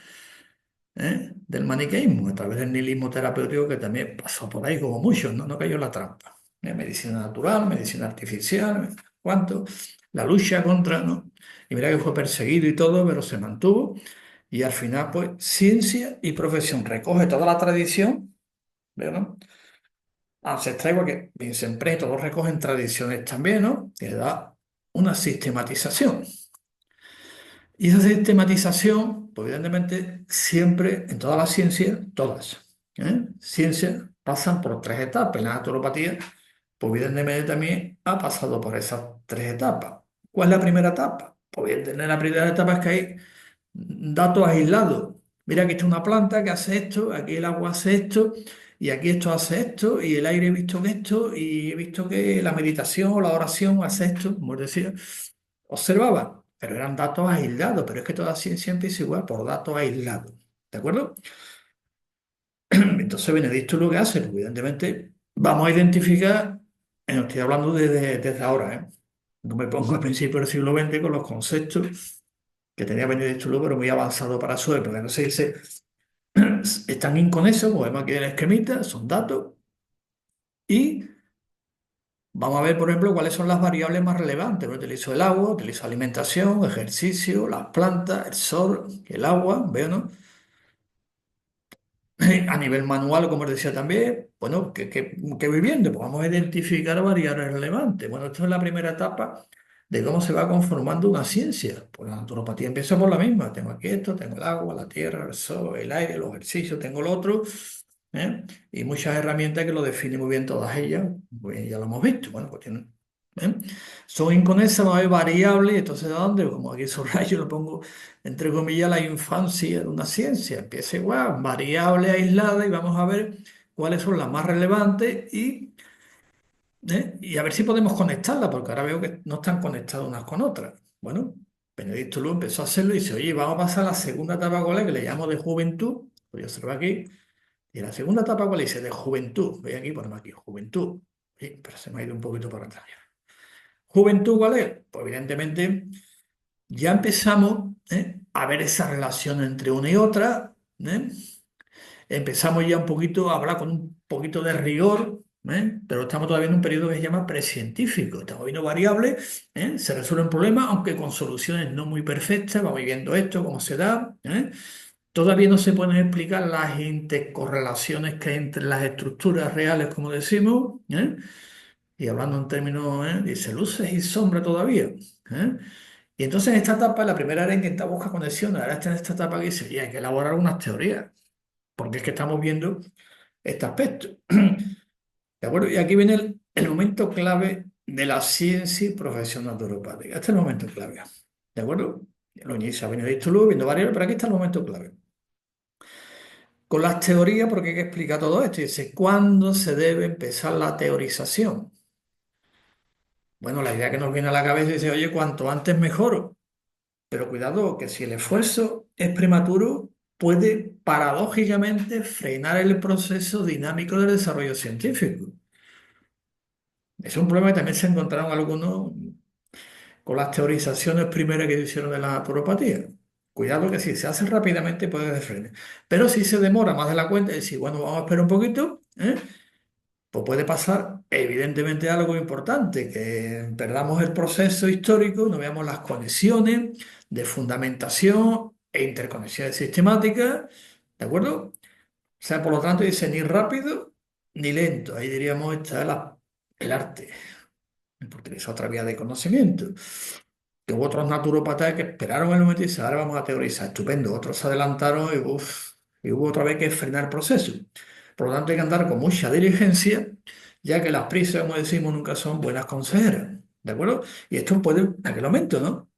del maniqueísmo, a través del nihilismo terapéutico que también pasó por ahí como muchos, ¿no? No cayó en la trampa. Medicina natural, medicina artificial, ¿cuánto? La lucha contra, ¿no? Y mira que fue perseguido y todo, pero se mantuvo. Y al final, pues, ciencia y profesión. Recoge toda la tradición, ¿verdad? Ancestral, igual que Vincent Prey, todos recogen tradiciones también, ¿no? Que le da una sistematización. Y esa sistematización, pues evidentemente, siempre en todas las ciencias, todas, ciencias pasan por tres etapas. La naturopatía, pues evidentemente también ha pasado por esas tres etapas. ¿Cuál es la primera etapa? Pues bien, tener la primera etapa es que hay datos aislados. Mira, aquí está una planta que hace esto, aquí el agua hace esto, y aquí esto hace esto, y el aire he visto que esto, y he visto que la meditación o la oración hace esto, como os decía, observaba, pero eran datos aislados, pero es que toda ciencia empieza igual por datos aislados. ¿De acuerdo? Entonces Benedicto lo que hace, pues, evidentemente, vamos a identificar, estoy hablando desde ahora, ¿eh? No me pongo a principios del siglo XX con los conceptos que tenía Benedicto Lugo, pero muy avanzado para su época. Entonces dice, están inconexos, como vemos aquí en el esquemita, son datos, y vamos a ver, por ejemplo, cuáles son las variables más relevantes. Yo utilizo el agua, utilizo alimentación, ejercicio, las plantas, el sol, el agua, veo, ¿no? A nivel manual, como os decía también, bueno, ¿qué voy viendo? Pues vamos a identificar variables relevantes. Bueno, esto es la primera etapa de cómo se va conformando una ciencia. Pues la naturopatía empieza por la misma. Tengo aquí esto, tengo el agua, la tierra, el sol, el aire, los ejercicios, tengo lo otro, ¿eh? Y muchas herramientas que lo definen muy bien todas ellas, pues ya lo hemos visto. Bueno, pues tienen, ¿eh? Son inconexas, va a haber variables, entonces ¿de dónde? Como aquí subrayo, lo pongo entre comillas, la infancia de una ciencia. Empieza igual, variable aislada, y vamos a ver cuáles son las más relevantes y a ver si podemos conectarlas, porque ahora veo que no están conectadas unas con otras. Bueno, Benedicto Luego empezó a hacerlo y dice, oye, vamos a pasar a la segunda etapa, ¿cuál es? Que le llamo de juventud. Voy a observar aquí. Y la segunda etapa, ¿cuál es? Dice de juventud. Voy aquí, ponemos aquí, juventud. Sí, pero se me ha ido un poquito para atrás. ¿Juventud cuál es? Pues evidentemente ya empezamos, a ver esa relación entre una y otra. ¿Eh? Empezamos ya un poquito a hablar con un poquito de rigor, pero estamos todavía en un periodo que se llama precientífico. Estamos viendo variables, se resuelven problemas, aunque con soluciones no muy perfectas. Vamos viendo esto, cómo se da. Todavía no se pueden explicar las intercorrelaciones que hay entre las estructuras reales, como decimos. Y hablando en términos, dice luces y sombras todavía. ¿eh? Y entonces en esta etapa, la primera era intentar buscar conexiones. Ahora está en esta etapa que dice, oye, hay que elaborar unas teorías, porque es que estamos viendo este aspecto. ¿De acuerdo? Y aquí viene el momento clave de la ciencia y profesión naturopática. Este es el momento clave. ¿De acuerdo? Lo inicia Benedicto Lugo, viendo variables, pero aquí está el momento clave. Con las teorías, porque hay que explicar todo esto. Y dice, ¿cuándo se debe empezar la teorización? Bueno, la idea que nos viene a la cabeza dice, oye, cuanto antes mejor. Pero cuidado, que si el esfuerzo es prematuro, puede paradójicamente frenar el proceso dinámico del desarrollo científico. Es un problema que también se encontraron algunos con las teorizaciones primeras que hicieron de la naturopatía. Cuidado que si se hace rápidamente puede frenar. Pero si se demora más de la cuenta y decir, bueno, vamos a esperar un poquito, pues puede pasar evidentemente algo importante, que perdamos el proceso histórico, no veamos las conexiones de fundamentación e interconexiones sistemáticas, ¿de acuerdo? O sea, por lo tanto, dice ni rápido ni lento. Ahí diríamos está el arte, porque es otra vía de conocimiento. Que hubo otros naturópatas que esperaron el momento y dice, ahora vamos a teorizar. Estupendo. Otros se adelantaron y hubo otra vez que frenar el proceso. Por lo tanto, hay que andar con mucha diligencia, ya que las prisas, como decimos, nunca son buenas consejeras. ¿De acuerdo? Y esto puede, en aquel momento, ¿no?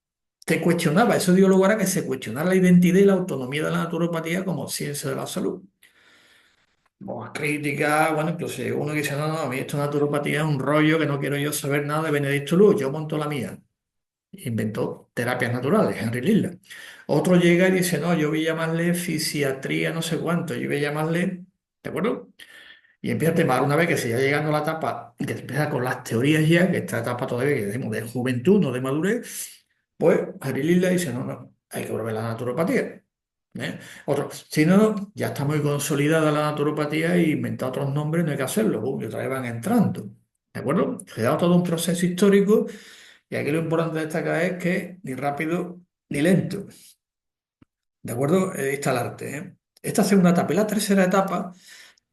Se cuestionaba, eso dio lugar a que se cuestionara la identidad y la autonomía de la naturopatía como ciencia de la salud. Crítica, bueno, incluso llegó uno que dice, no, no, a mí esto naturopatía es un rollo que no quiero yo saber nada de Benedicto Luz, yo monto la mía. Inventó terapias naturales, Henry Lilla. Otro llega y dice, no, yo voy a llamarle fisiatría, no sé cuánto, yo voy a llamarle, ¿de acuerdo? Y empieza a temar una vez que se ya llegando a la etapa, que empieza con las teorías ya, que esta etapa todavía que decimos de juventud, no de madurez, pues Henry Lilla dice, no, no, hay que volver a la naturopatía. Otro, si no, ya está muy consolidada la naturopatía y inventar otros nombres no hay que hacerlo, y otra vez van entrando. ¿De acuerdo? Se da todo un proceso histórico y aquí lo importante de destacar es que ni rápido ni lento. ¿De acuerdo? Ahí está el arte, ¿eh? Esta segunda etapa y la tercera etapa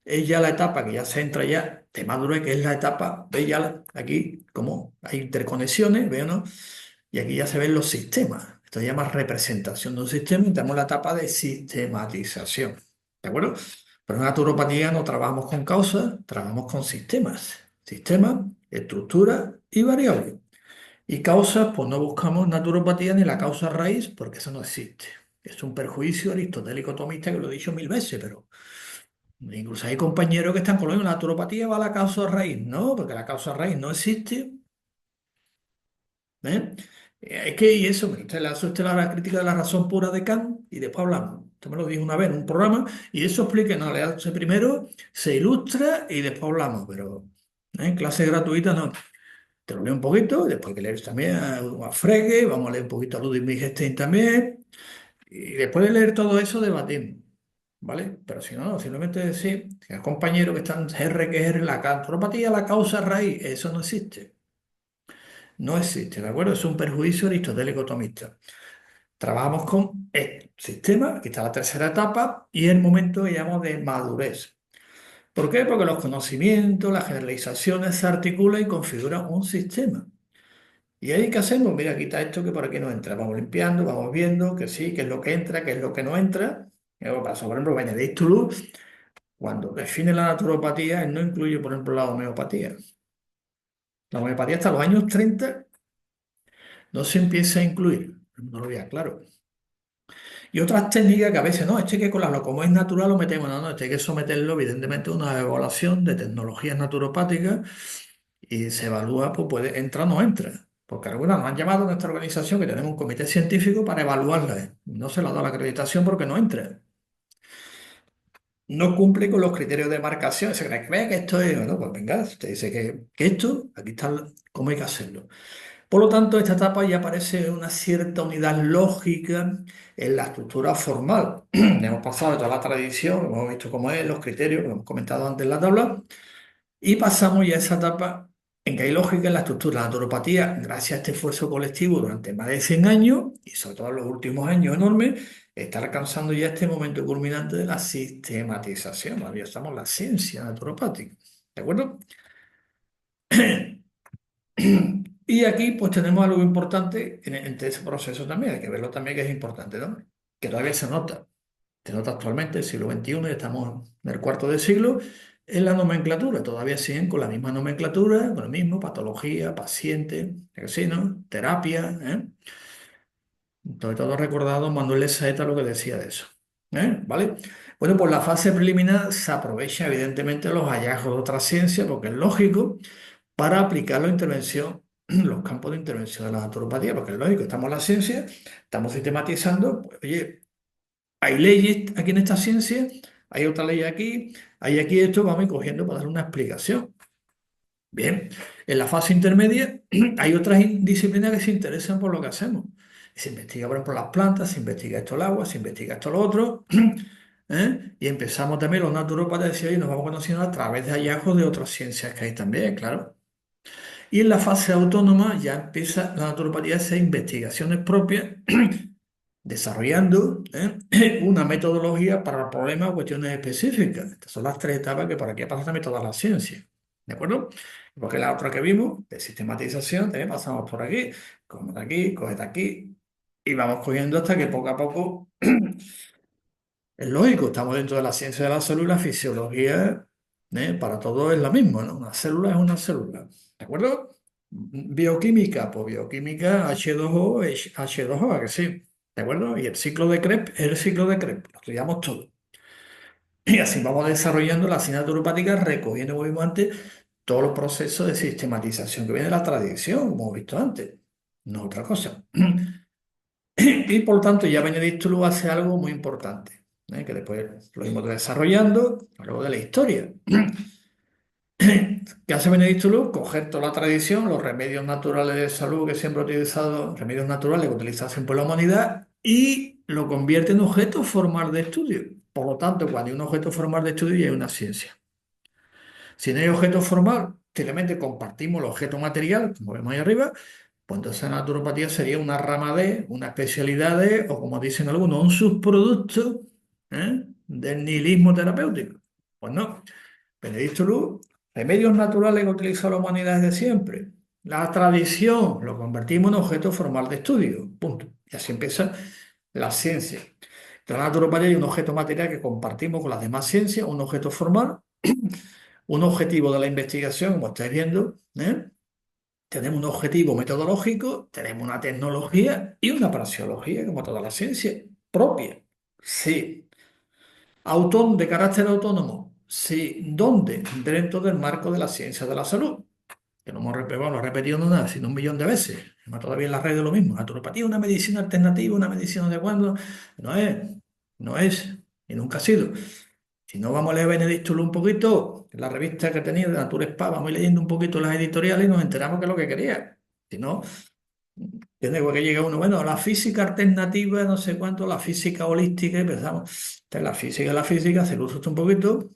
es ya la etapa que ya se entra ya de madurez, que es la etapa, veis ya aquí como hay interconexiones, ¿veo, no? Y aquí ya se ven los sistemas. Esto se llama representación de un sistema y tenemos la etapa de sistematización. ¿De acuerdo? Pero en naturopatía no trabajamos con causas, trabajamos con sistemas. Sistemas, estructuras y variables. Y causas, pues no buscamos naturopatía ni la causa raíz, porque eso no existe. Es un perjuicio aristotélico tomista que lo he dicho mil veces, pero incluso hay compañeros que están con lo mismo, la naturopatía va a la causa raíz. No, porque la causa raíz no existe. ¿Eh? Es que, y eso, usted le hace usted la crítica de la razón pura de Kant y después hablamos. Usted me lo dijo una vez en un programa y eso explique, no, le hace primero, se ilustra y después hablamos, pero clase gratuita no. Te lo leo un poquito, después que leer también a Frege, vamos a leer un poquito a Ludwig Wittgenstein también, y después de leer todo eso debatimos, ¿vale? Pero si no, simplemente decir que el compañero que están R que es R, la antropatía, la causa raíz, eso no existe. No existe, ¿de acuerdo? Es un perjuicio aristotélico tomista. Trabajamos con este sistema, aquí está la tercera etapa, y el momento que llamamos de madurez. ¿Por qué? Porque los conocimientos, las generalizaciones se articulan y configuran un sistema. ¿Y ahí qué hacemos? Mira, quita esto que por aquí no entra. Vamos limpiando, vamos viendo que sí, que es lo que entra, que es lo que no entra. Y luego pasa, por ejemplo, Benedict Toulouse, cuando define la naturopatía, él no incluye, por ejemplo, la homeopatía. La homeopatía hasta los años 30 no se empieza a incluir. No lo veía claro. Y otras técnicas que a veces no, este hay que colarlo, como es natural lo metemos, no, este hay que someterlo evidentemente a una evaluación de tecnologías naturopáticas y se evalúa, pues puede, entra o no entra. Porque algunas nos han llamado a nuestra organización que tenemos un comité científico para evaluarla. No se le ha dado la acreditación porque no entra. No cumple con los criterios de marcación. Se cree que vea que esto es, bueno, pues venga, usted dice que esto, aquí está cómo hay que hacerlo. Por lo tanto, esta etapa ya aparece una cierta unidad lógica en la estructura formal. Hemos pasado de toda la tradición, hemos visto cómo es, los criterios, que hemos comentado antes en la tabla, y pasamos ya a esa etapa en que hay lógica en la estructura. La naturopatía, gracias a este esfuerzo colectivo durante más de 100 años, y sobre todo en los últimos años enormes, está alcanzando ya este momento culminante de la sistematización. Ya estamos en la ciencia naturopática. ¿De acuerdo? Y aquí pues tenemos algo importante en ese proceso también, hay que verlo también que es importante, ¿no? Que todavía se nota actualmente, el siglo XXI, ya estamos en el cuarto de siglo, en la nomenclatura, todavía siguen con la misma nomenclatura, con lo mismo, patología, paciente, sí, ¿no? Terapia, ¿eh? Sobre todo recordado Manuel de Saeta lo que decía de eso, ¿vale? Bueno, pues la fase preliminar se aprovecha evidentemente los hallazgos de otras ciencias, porque es lógico, para aplicar la intervención, los campos de intervención de la naturopatía, porque es lógico, estamos en la ciencia, estamos sistematizando, pues, oye, hay leyes aquí en esta ciencia, hay otra ley aquí, hay aquí esto, vamos a ir cogiendo para dar una explicación. Bien, en la fase intermedia hay otras disciplinas que se interesan por lo que hacemos. Se investiga, por ejemplo, las plantas, se investiga esto el agua, se investiga esto lo otro, Y empezamos también los naturópatas a decir, oye, nos vamos conociendo a través de hallazgos de otras ciencias que hay también, claro. Y en la fase autónoma ya empieza la naturopatía a hacer investigaciones propias, desarrollando una metodología para problemas o cuestiones específicas. Estas son las tres etapas que por aquí pasa también toda la ciencia. ¿De acuerdo? Porque la otra que vimos, de sistematización, también pasamos por aquí, coge de aquí, y vamos cogiendo hasta que poco a poco es lógico, estamos dentro de la ciencia de la célula, fisiología, para todo es la misma, ¿no? Una célula es una célula, ¿de acuerdo? Bioquímica, pues bioquímica H2O es H2O, ¿a que sí? ¿De acuerdo? Y el ciclo de Krebs es el ciclo de Krebs, lo estudiamos todo. Y así vamos desarrollando la ciencia naturopática, recogiendo, como vimos antes, todos los procesos de sistematización que viene de la tradición, como hemos visto antes, no es otra cosa. Y por tanto, ya Benedicto Lugo hace algo muy importante, que después lo hemos desarrollando a lo largo de la historia. ¿Qué hace Benedicto Lugo? Coger toda la tradición, los remedios naturales de salud que siempre ha utilizado, remedios naturales que utilizasen por la humanidad, y lo convierte en objeto formal de estudio. Por lo tanto, cuando hay un objeto formal de estudio, ya hay una ciencia. Si no hay objeto formal, simplemente compartimos el objeto material, como vemos ahí arriba, pues entonces la naturopatía sería una rama de, una especialidad de, o como dicen algunos, un subproducto, del nihilismo terapéutico. Pues no. Benedicto Luz, remedios naturales que utiliza la humanidad desde siempre. La tradición lo convertimos en objeto formal de estudio. Punto. Y así empieza la ciencia. En la naturopatía hay un objeto material que compartimos con las demás ciencias, un objeto formal, un objetivo de la investigación, como estáis viendo, Tenemos un objetivo metodológico, tenemos una tecnología y una praxeología, como toda la ciencia, propia. Sí. De carácter autónomo. Sí. ¿Dónde? Dentro del marco de la ciencia de la salud. Que no hemos repetido, no he repetido nada, sino 1 millón de veces. Además, todavía en las redes lo mismo. Naturopatía es una medicina alternativa, una medicina de cuándo. No es, no es, y nunca ha sido. Si no, vamos a leer Benedicto un poquito, la revista que tenía de Nature Spa, vamos a ir leyendo un poquito las editoriales y nos enteramos que es lo que quería. Si no, tiene que llegar uno, bueno, la física alternativa, no sé cuánto, la física holística, y pensamos, la física, hacer uso un poquito,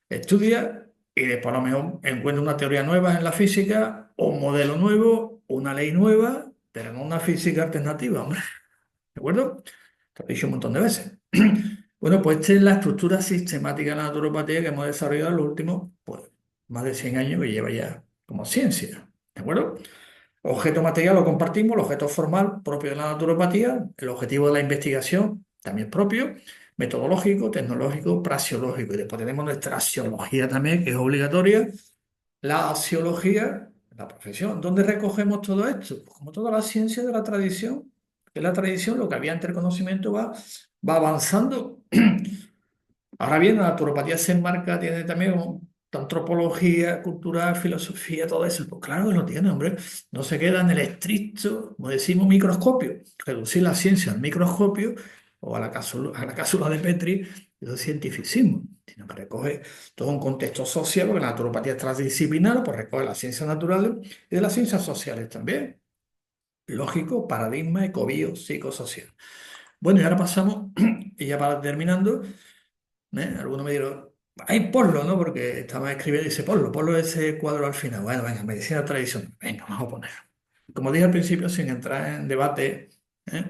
estudia y después a lo mejor encuentra una teoría nueva en la física, o un modelo nuevo, una ley nueva, pero no una física alternativa, hombre. ¿De acuerdo? Te lo he dicho un montón de veces. Bueno, pues esta es la estructura sistemática de la naturopatía que hemos desarrollado en los últimos, pues, más de 100 años que lleva ya como ciencia. ¿De acuerdo? Objeto material lo compartimos, el objeto formal propio de la naturopatía, el objetivo de la investigación también propio, metodológico, tecnológico, praxeológico. Y después tenemos nuestra axiología también, que es obligatoria, la axiología, la profesión. ¿Dónde recogemos todo esto? Pues como toda la ciencia de la tradición, que la tradición, lo que había entre conocimiento va avanzando. Ahora bien, la naturopatía se enmarca, tiene también antropología, cultura, filosofía, todo eso. Pues claro que lo tiene, hombre. No se queda en el estricto, como decimos, microscopio. Reducir la ciencia al microscopio o a la cápsula de Petri, eso es cientificismo. Sino que recoge todo un contexto social, porque la naturopatía es transdisciplinar, pues recoge las ciencias naturales y de las ciencias sociales también. Lógico, paradigma, ecobio, psicosocial. Bueno, y ahora pasamos, y ya para terminando. Algunos me dijeron, hay ponlo, ¿no? Porque estaba escribiendo y dice, ponlo ese cuadro al final. Bueno, venga, medicina tradicional. Venga, vamos a ponerlo. Como dije al principio, sin entrar en debate ¿eh?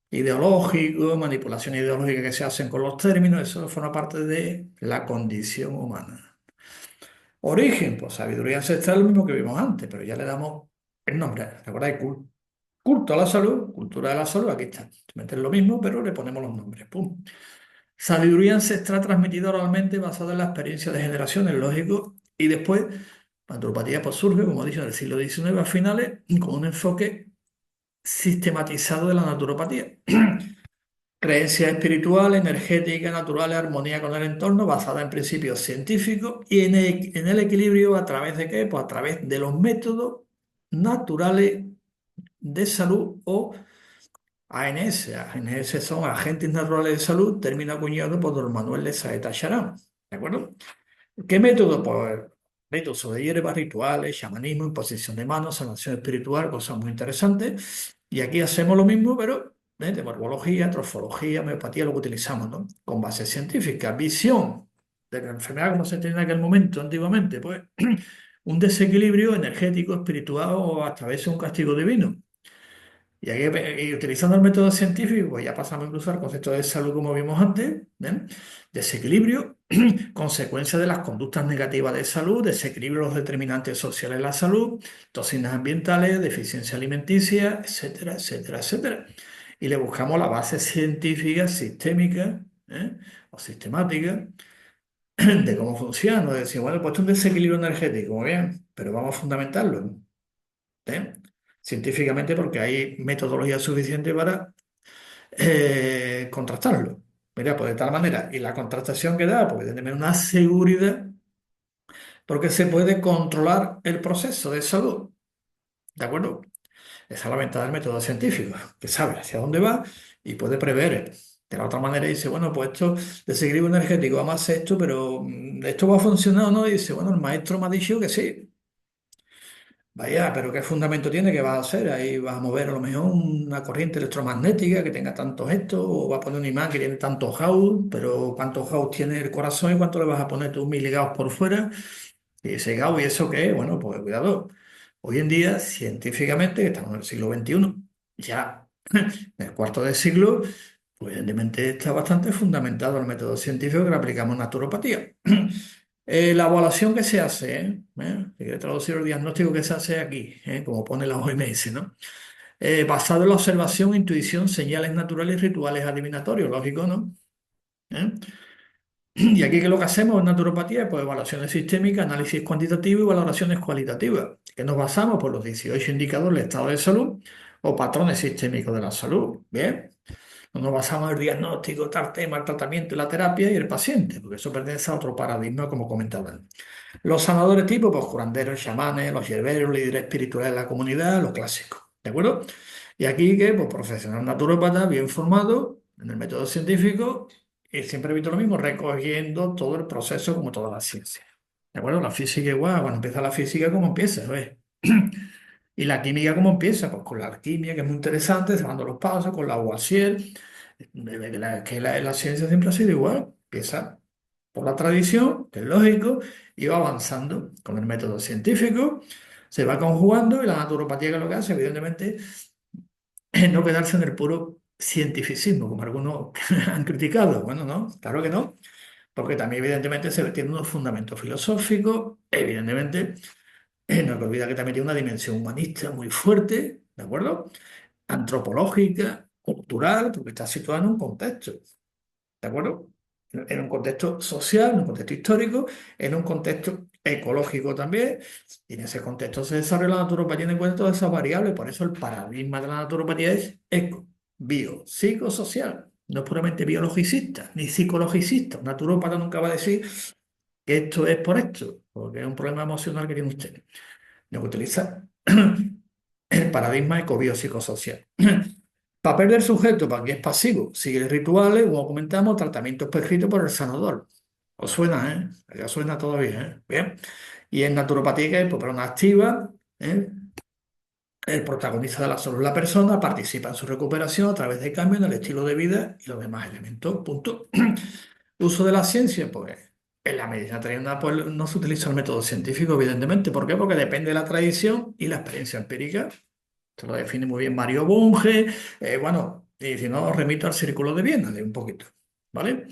Ideológico, manipulación ideológica que se hacen con los términos, eso forma parte de la condición humana. Origen, pues sabiduría ancestral, lo mismo que vimos antes, pero ya le damos el nombre. ¿Recordáis? Culto a la salud, cultura de la salud, aquí está. Meter lo mismo, pero le ponemos los nombres. Pum. Sabiduría ancestral transmitida oralmente basada en la experiencia de generaciones, lógico. Y después, la naturopatía pues surge, como he dicho, en el siglo XIX a finales, con un enfoque sistematizado de la naturopatía. Creencia espiritual, energética, natural, armonía con el entorno, basada en principios científicos y en el equilibrio a través de qué? Pues a través de los métodos naturales de salud o ANS. ANS son agentes naturales de salud, término acuñado por don Manuel de Saeta Charán. ¿De acuerdo? ¿Qué método? Pues métodos de hierbas, rituales, chamanismo, imposición de manos, sanación espiritual, cosas muy interesantes. Y aquí hacemos lo mismo, pero de morfología, trofología, homeopatía, lo que utilizamos, ¿no? Con base científica. Visión de la enfermedad como se tenía en aquel momento, antiguamente, pues un desequilibrio energético, espiritual o hasta a veces un castigo divino. Y utilizando el método científico, pues ya pasamos incluso al concepto de salud, como vimos antes, ¿eh? Desequilibrio, consecuencia de las conductas negativas de salud, desequilibrio de los determinantes sociales de la salud, toxinas ambientales, deficiencia alimenticia, etcétera, etcétera, etcétera. Y le buscamos la base científica, sistémica, o sistemática de cómo funciona. ¿No? Decir, bueno, pues esto es un desequilibrio energético, muy bien, pero vamos a fundamentarlo. ¿Eh? Científicamente porque hay metodología suficiente para contrastarlo. Mira, pues de tal manera, y la contrastación que da, pues debe tener una seguridad porque se puede controlar el proceso de salud, ¿de acuerdo? Esa es la ventaja del método científico, que sabe hacia dónde va y puede prever. De la otra manera dice, bueno, pues esto de seguir energético, vamos a hacer esto, pero ¿esto va a funcionar o no? Y dice, bueno, el maestro me ha dicho que sí. Vaya, pero ¿qué fundamento tiene? ¿Qué vas a hacer? Ahí vas a mover a lo mejor una corriente electromagnética que tenga tantos estos, o vas a poner un imán que tiene tantos Gauss, pero ¿cuántos Gauss tiene el corazón y cuánto le vas a poner tus miligauss por fuera? Y ese Gauss, ¿y eso qué es? Bueno, pues cuidado. Hoy en día, científicamente, que estamos en el siglo XXI, ya en el cuarto de siglo, pues evidentemente está bastante fundamentado el método científico que le aplicamos en naturopatía. La evaluación que se hace, si quiere traducir el diagnóstico que se hace aquí, como pone la OMS, ¿no? Basado en la observación, intuición, señales naturales, rituales adivinatorios, lógico, ¿no? ¿Eh? Y aquí que lo que hacemos en naturopatía, pues evaluaciones sistémicas, análisis cuantitativo y valoraciones cualitativas, que nos basamos por los 18 indicadores del estado de salud o patrones sistémicos de la salud. Bien, no nos basamos en el diagnóstico, tal tema, el tratamiento y la terapia y el paciente, porque eso pertenece a otro paradigma, como comentaba. Los sanadores tipo, pues curanderos, chamanes, los hierberos, líderes espirituales de la comunidad, los clásicos. ¿De acuerdo? Y aquí que, pues, profesional naturópata, bien formado en el método científico, y siempre he visto lo mismo, recogiendo todo el proceso como toda la ciencia. ¿De acuerdo? La física igual, cuando empieza la física, ¿cómo empieza? ¿Ves? Y la química, ¿cómo empieza? Pues con la alquimia, que es muy interesante, llevando los pasos, con la Lavoisier, que la ciencia siempre ha sido igual. Empieza por la tradición, que es lógico, y va avanzando con el método científico, se va conjugando y la naturopatía que lo que hace, evidentemente, es no quedarse en el puro cientificismo, como algunos han criticado. Bueno, no, claro que no, porque también evidentemente se tiene unos fundamentos filosóficos, evidentemente, no hay que olvidar que también tiene una dimensión humanista muy fuerte, ¿de acuerdo? Antropológica, cultural, porque está situada en un contexto. ¿De acuerdo? En un contexto social, en un contexto histórico, en un contexto ecológico también. Y en ese contexto se desarrolla la naturopatía tiene en cuenta todas esas variables. Por eso el paradigma de la naturopatía es eco, bio, psicosocial. No es puramente biologicista ni psicologicista. Un naturópata nunca va a decir que esto es por esto, porque es un problema emocional que tiene usted. Lo que utiliza el paradigma eco-bio-psicosocial. Papel del sujeto, para que es pasivo, sigue rituales, como comentamos, tratamientos prescritos por el sanador. ¿Os suena, Ya suena todavía, Bien. Y en naturopatía, que es pues, persona activa, ¿eh? El protagonista de la salud, la persona, participa en su recuperación a través de cambios en el estilo de vida y los demás elementos. Punto. Uso de la ciencia, pues en la medicina tradicional pues, no se utiliza el método científico, evidentemente. ¿Por qué? Porque depende de la tradición y la experiencia empírica. Esto lo define muy bien Mario Bunge. Bueno, y si no, os remito al Círculo de Viena, de un poquito. ¿Vale?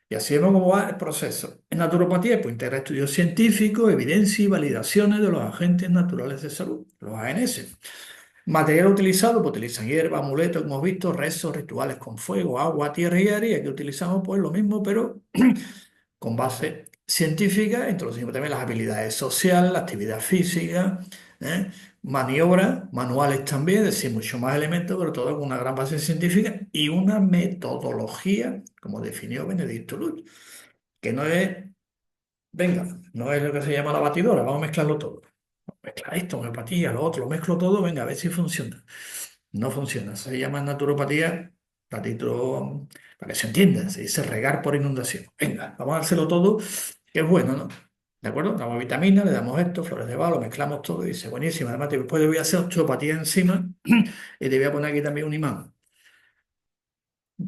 Y así vemos cómo va el proceso. En naturopatía, pues integra estudios científicos, evidencia y validaciones de los agentes naturales de salud, los ANS. Material utilizado, pues utilizan hierba, amuletos, como hemos visto, rezos, rituales con fuego, agua, tierra y aire. Y aquí utilizamos pues lo mismo, pero con base científica, introducimos también las habilidades sociales, la actividad física, maniobras, manuales también, es decir, muchos más elementos, pero todo con una gran base científica y una metodología, como definió Benedicto Luz, que no es, venga, no es lo que se llama la batidora, vamos a mezclarlo todo. Mezcla esto, homeopatía, lo otro, lo mezclo todo, venga, a ver si funciona. No funciona. Se llama naturopatía, a título, para que se entienda, se dice regar por inundación. Venga, vamos a dárselo todo, que es bueno, ¿no? ¿De acuerdo? Damos vitaminas, le damos esto, flores de Bach, lo mezclamos todo y dice, buenísimo. Además, después le voy a hacer osteopatía encima y te voy a poner aquí también un imán.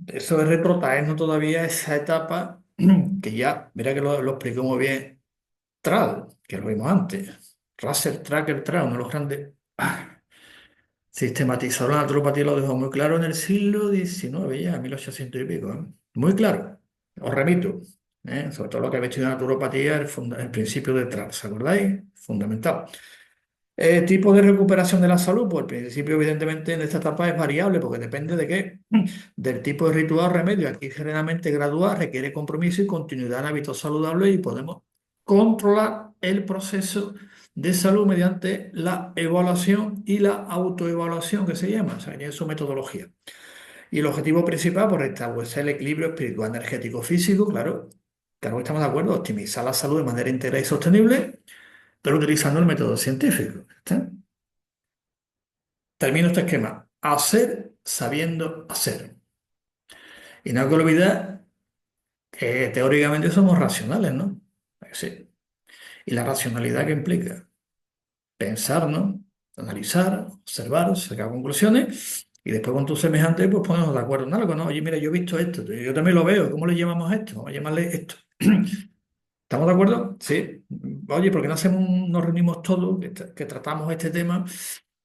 Eso es retrotraernos todavía a esa etapa que ya, mira que lo explicó muy bien Trad, que lo vimos antes. Russell Tracker Trad, uno de los grandes. Sistematizó la naturopatía y lo dejó muy claro en el siglo XIX, ya, 1800 y pico. Muy claro. Os remito. Sobre todo lo que habéis estudiado de naturopatía, el principio de Trap, ¿se acordáis? Fundamental. Tipo de recuperación de la salud, pues el principio evidentemente en esta etapa es variable porque depende de qué, del tipo de ritual o remedio. Aquí generalmente gradual requiere compromiso y continuidad en hábitos saludables y podemos controlar el proceso de salud mediante la evaluación y la autoevaluación que se llama, o sea, tiene su metodología. Y el objetivo principal, pues restablecer el equilibrio espiritual, energético, físico, claro, claro que estamos de acuerdo, optimizar la salud de manera integral y sostenible, pero utilizando el método científico. ¿Está? Termino este esquema. Hacer sabiendo hacer. Y no hay que olvidar que teóricamente somos racionales, ¿no? Sí. ¿Y la racionalidad que implica? Pensar, ¿no? Analizar, observar, sacar conclusiones y después con tus semejantes pues ponernos de acuerdo en algo, ¿no? Oye, mira, yo he visto esto, yo también lo veo, ¿cómo le llamamos a esto? Vamos a llamarle esto. ¿Estamos de acuerdo? Sí. Oye, ¿por qué no hacemos, nos reunimos todos, que tratamos este tema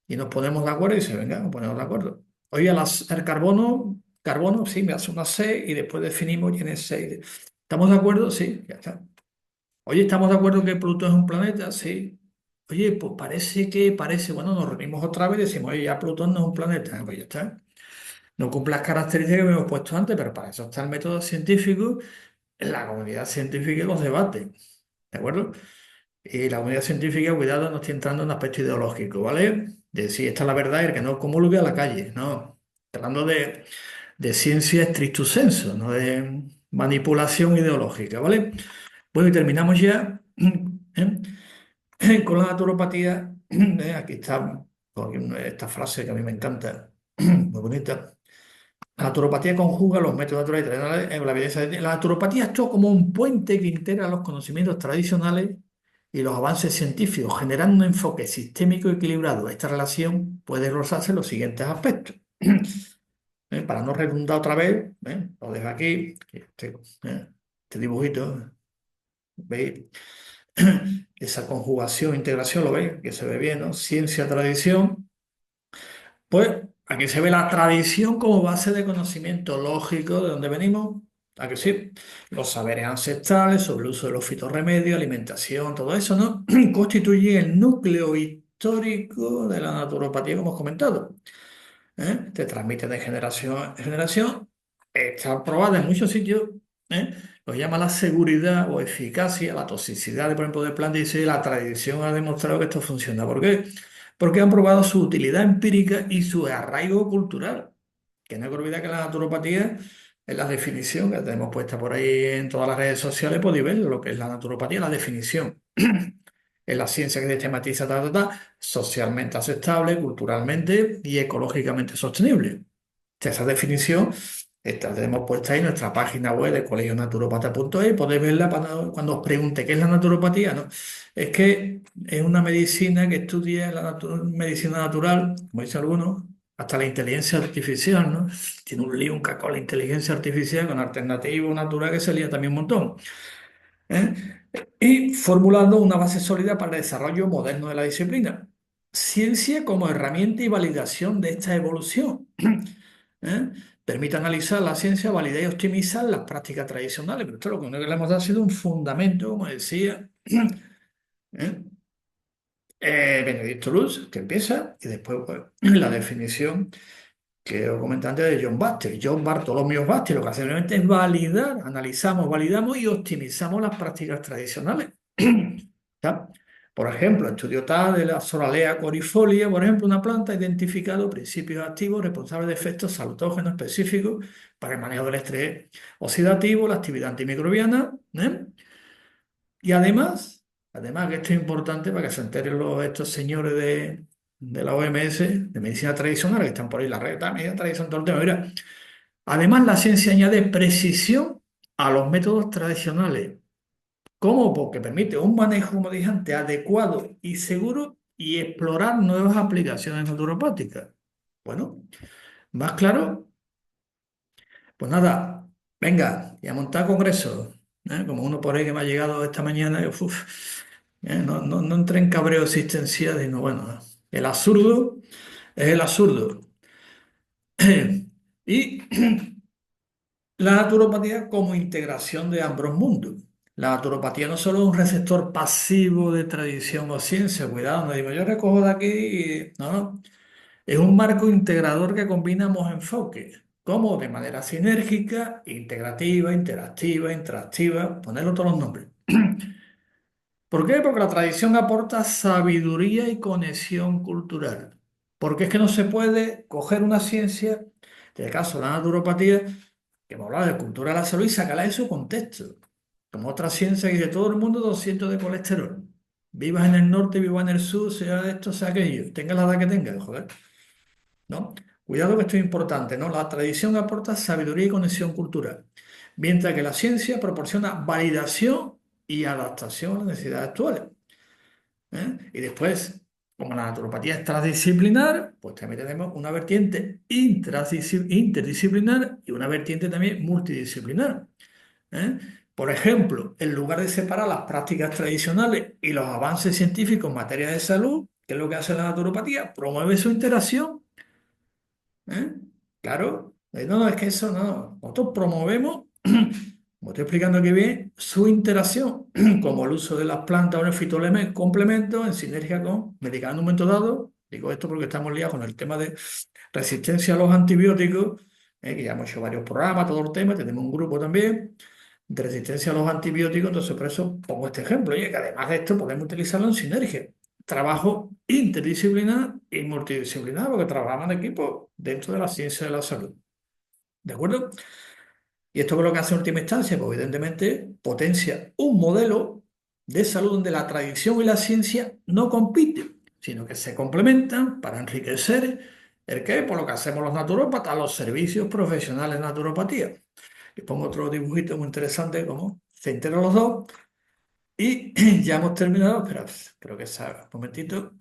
y nos ponemos de acuerdo y dice, venga, nos ponemos de acuerdo? Oye, el carbono, sí, me hace una C y después definimos quién es C. ¿Estamos de acuerdo? Sí, ya está. Oye, ¿estamos de acuerdo que Plutón es un planeta? Sí. Oye, pues parece, bueno, nos reunimos otra vez y decimos, oye, ya Plutón no es un planeta. Pues ya está. No cumple las características que hemos puesto antes, pero para eso está el método científico la comunidad científica y los debates, ¿de acuerdo? Y la comunidad científica, cuidado, no estoy entrando en un aspecto ideológico, ¿vale? De si esta es la verdad y el que no comulgue a la calle, no. Estoy hablando de ciencia stricto sensu, no de manipulación ideológica, ¿vale? Bueno, y terminamos ya con la naturopatía. Aquí está esta frase que a mí me encanta, muy bonita. La naturopatía conjuga los métodos naturales y tradicionales en la evidencia. La naturopatía actúa como un puente que integra los conocimientos tradicionales y los avances científicos, generando un enfoque sistémico y equilibrado. Esta relación puede glosarse en los siguientes aspectos. Para no redundar otra vez, lo dejo aquí, este dibujito, ¿veis? Esa conjugación, integración, ¿lo veis? Que se ve bien, ¿no? Ciencia, tradición. Pues aquí se ve la tradición como base de conocimiento lógico de dónde venimos. ¿A que sí? Los saberes ancestrales sobre el uso de los fitorremedios, alimentación, todo eso, ¿no? Constituye el núcleo histórico de la naturopatía, como hemos comentado. Te transmite de generación en generación. Está probada en muchos sitios. ¿eh? Lo llama la seguridad o eficacia, la toxicidad, por ejemplo, del plan de dice, la tradición ha demostrado que esto funciona. ¿Por qué? Porque han probado su utilidad empírica y su arraigo cultural. Que no hay que olvidar que la naturopatía, en la definición que tenemos puesta por ahí en todas las redes sociales, podéis ver lo que es la naturopatía, la definición. Es la ciencia que sistematiza, socialmente aceptable, culturalmente y ecológicamente sostenible. Esa definición esta tenemos puesta ahí en nuestra página web de colegionaturopata.es. Podéis verla cuando os pregunte qué es la naturopatía, ¿no? Es que es una medicina que estudia medicina natural, como dicen algunos, hasta la inteligencia artificial, ¿no? Tiene un lío, un cacao la inteligencia artificial con alternativo natural que se lía también un montón. ¿eh? Y formulando una base sólida para el desarrollo moderno de la disciplina. Ciencia como herramienta y validación de esta evolución. ¿eh? Permite analizar la ciencia, validar y optimizar las prácticas tradicionales. Pero esto lo que le hemos dado ha sido un fundamento, como decía ¿eh? Benedicto Luz, que empieza, y después pues, la definición que os comenté antes de John Baptist. John Bartholomew Baptist lo que hace realmente es validar, analizamos, validamos y optimizamos las prácticas tradicionales. ¿Ya? Por ejemplo, estudio tal de la Zoralea corifolia, por ejemplo, una planta ha identificado principios activos responsables de efectos salutógenos específicos para el manejo del estrés oxidativo, la actividad antimicrobiana, ¿eh? Y además que esto es importante para que se enteren estos señores de la OMS, de medicina tradicional, que están por ahí, la red, medicina tradicional, todo el tema. Mira, además, la ciencia añade precisión a los métodos tradicionales. ¿Cómo? Porque permite un manejo, como dije antes, adecuado y seguro y explorar nuevas aplicaciones naturopáticas. Bueno, más claro, pues nada, venga, y a montar congresos. Como uno por ahí que me ha llegado esta mañana, y, no entré en cabreo existencial, sino bueno, el absurdo es el absurdo. Y la naturopatía como integración de ambos mundos. La naturopatía no solo es un receptor pasivo de tradición o ciencia, cuidado, no digo yo recojo de aquí y no, no. Es un marco integrador que combina ambos enfoques, como de manera sinérgica, integrativa, interactiva, interactiva, ponerlo todos los nombres. ¿Por qué? Porque la tradición aporta sabiduría y conexión cultural. Porque es que no se puede coger una ciencia, en el caso de la naturopatía, que hemos hablado de cultura de la salud y sacarla de su contexto. Como otra ciencia que dice todo el mundo 200 de colesterol. Vivas en el norte, vivas en el sur, sea esto, sea aquello. Tenga la edad que tenga, joder. ¿No? Cuidado que esto es importante, ¿no? La tradición aporta sabiduría y conexión cultural, mientras que la ciencia proporciona validación y adaptación a las necesidades actuales. Y después, como la naturopatía es transdisciplinar, pues también tenemos una vertiente interdisciplinar y una vertiente también multidisciplinar. ¿eh? Por ejemplo, en lugar de separar las prácticas tradicionales y los avances científicos en materia de salud, ¿qué es lo que hace la naturopatía? Promueve su interacción. ¿eh? Claro, no, no, es que eso no. Nosotros promovemos, como estoy explicando aquí bien, su interacción, como el uso de las plantas o el fitoelementos, complementos en sinergia con medicamentos en un momento dado. Digo esto porque estamos liados con el tema de resistencia a los antibióticos, que ya hemos hecho varios programas, todo el tema, tenemos un grupo también. de resistencia a los antibióticos. Entonces, por eso pongo este ejemplo. Y que además de esto podemos utilizarlo en sinergia. Trabajo interdisciplinar y multidisciplinar, porque trabajamos en equipo dentro de la ciencia de la salud. ¿De acuerdo? ¿Y esto qué es lo que hace en última instancia? Pues evidentemente potencia un modelo de salud donde la tradición y la ciencia no compiten, sino que se complementan para enriquecer el que, por lo que hacemos los naturópatas, los servicios profesionales de naturopatía. Y pongo otro dibujito muy interesante, como se integran los dos. Y ya hemos terminado, espero que salga un momentito.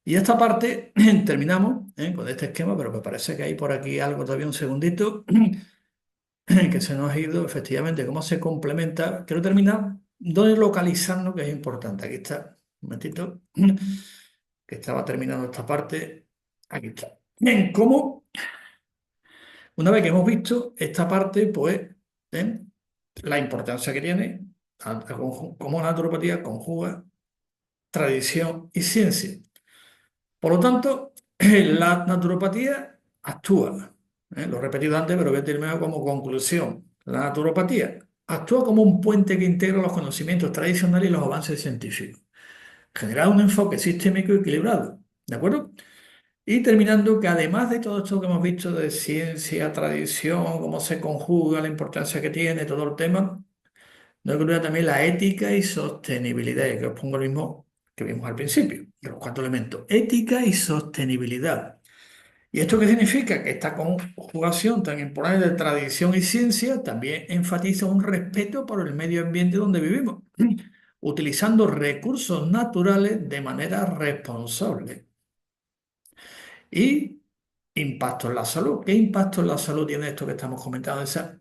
Y esta parte terminamos con este esquema, pero me parece que hay por aquí algo todavía, un segundito, que se nos ha ido, efectivamente, cómo se complementa. Quiero terminar, dónde localizarnos, que es importante. Aquí está, un momentito, que estaba terminando esta parte. Aquí está. Bien, cómo, una vez que hemos visto esta parte, pues, la importancia que tiene, cómo la naturopatía conjuga tradición y ciencia. Por lo tanto, la naturopatía actúa, lo he repetido antes, pero voy a terminar como conclusión. La naturopatía actúa como un puente que integra los conocimientos tradicionales y los avances científicos, genera un enfoque sistémico equilibrado, ¿de acuerdo? Y terminando que además de todo esto que hemos visto de ciencia, tradición, cómo se conjuga, la importancia que tiene, todo el tema, no incluye también la ética y sostenibilidad, y que os pongo lo mismo que vimos al principio, de los cuatro elementos, ética y sostenibilidad. ¿Y esto qué significa? Que esta conjugación tan importante de tradición y ciencia también enfatiza un respeto por el medio ambiente donde vivimos, utilizando recursos naturales de manera responsable. Y impacto en la salud. ¿Qué impacto en la salud tiene esto que estamos comentando? Esa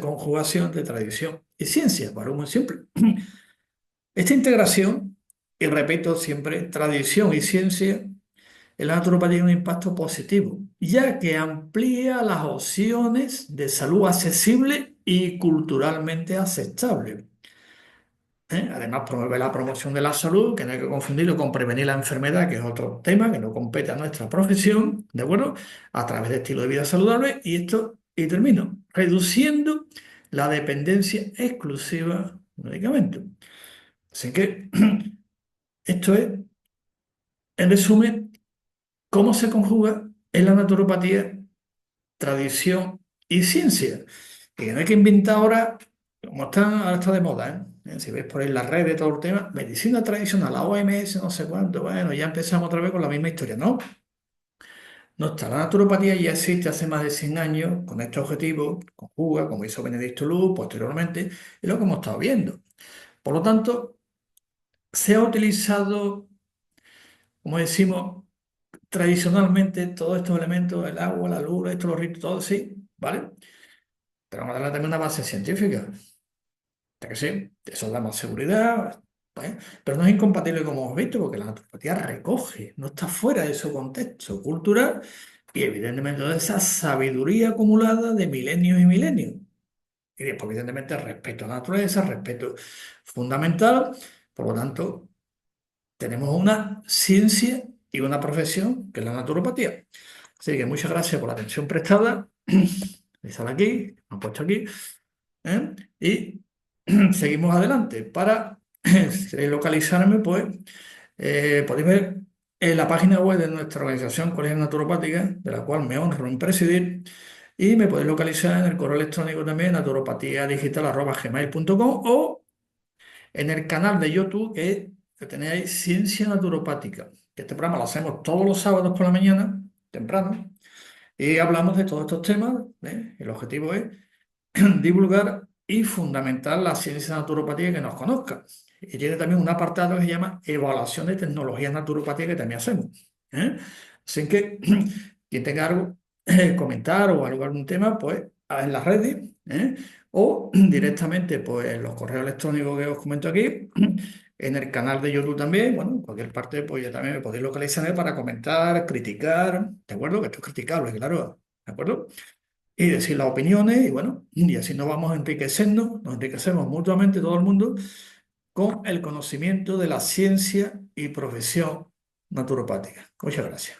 conjugación de tradición y ciencia, para muy simple. Esta integración, y repito siempre, tradición y ciencia, en la naturopatía tiene un impacto positivo, ya que amplía las opciones de salud accesible y culturalmente aceptable. Además, promueve la promoción de la salud, que no hay que confundirlo con prevenir la enfermedad, que es otro tema que no compete a nuestra profesión, ¿de acuerdo? A través de estilo de vida saludable, y termino, reduciendo la dependencia exclusiva de medicamentos. Así que esto es, en resumen, cómo se conjuga en la naturopatía tradición y ciencia. Y que no hay que inventar ahora, como ahora está de moda, ¿eh? Si ves por ahí en las redes todo el tema, medicina tradicional, la OMS, no sé cuánto, bueno, ya empezamos otra vez con la misma historia. No, no está. La naturopatía ya existe hace más de 100 años con este objetivo, conjuga, como hizo Benedicto Luz posteriormente, y lo que hemos estado viendo. Por lo tanto, se ha utilizado, como decimos, tradicionalmente todos estos elementos, el agua, la luz, esto, los ritos, todo sí, ¿vale? Pero vamos a darle también una base científica. Ya que sí, eso da más seguridad, ¿eh? Pero no es incompatible como hemos visto, porque la naturopatía recoge, no está fuera de su contexto cultural y evidentemente de esa sabiduría acumulada de milenios y milenios. Y después, evidentemente, respeto a la naturaleza, respeto fundamental. Por lo tanto, tenemos una ciencia y una profesión que es la naturopatía. Así que muchas gracias por la atención prestada. Están aquí, me han puesto aquí. ¿Eh? Y seguimos adelante. Para si queréis localizarme, pues podéis ver en la página web de nuestra organización Colegio Naturopática, de la cual me honro en presidir, y me podéis localizar en el correo electrónico también, naturopatiadigital@gmail.com, o en el canal de YouTube que tenéis Ciencia Naturopática, que este programa lo hacemos todos los sábados por la mañana, temprano, y hablamos de todos estos temas. El objetivo es divulgar y fundamentar la ciencia de naturopatía, que nos conozca. Y tiene también un apartado que se llama Evaluación de tecnologías naturopatía, que también hacemos. ¿Eh? Así que quien tenga algo, comentar o algún tema, pues en las redes, o directamente pues en los correos electrónicos que os comento aquí, en el canal de YouTube también, bueno, en cualquier parte, pues ya también me podéis localizar para comentar, criticar, ¿de acuerdo? Que esto es criticable, claro, ¿de acuerdo? Y decir las opiniones, y bueno, y así nos vamos enriqueciendo, nos enriquecemos mutuamente todo el mundo con el conocimiento de la ciencia y profesión naturopática. Muchas gracias.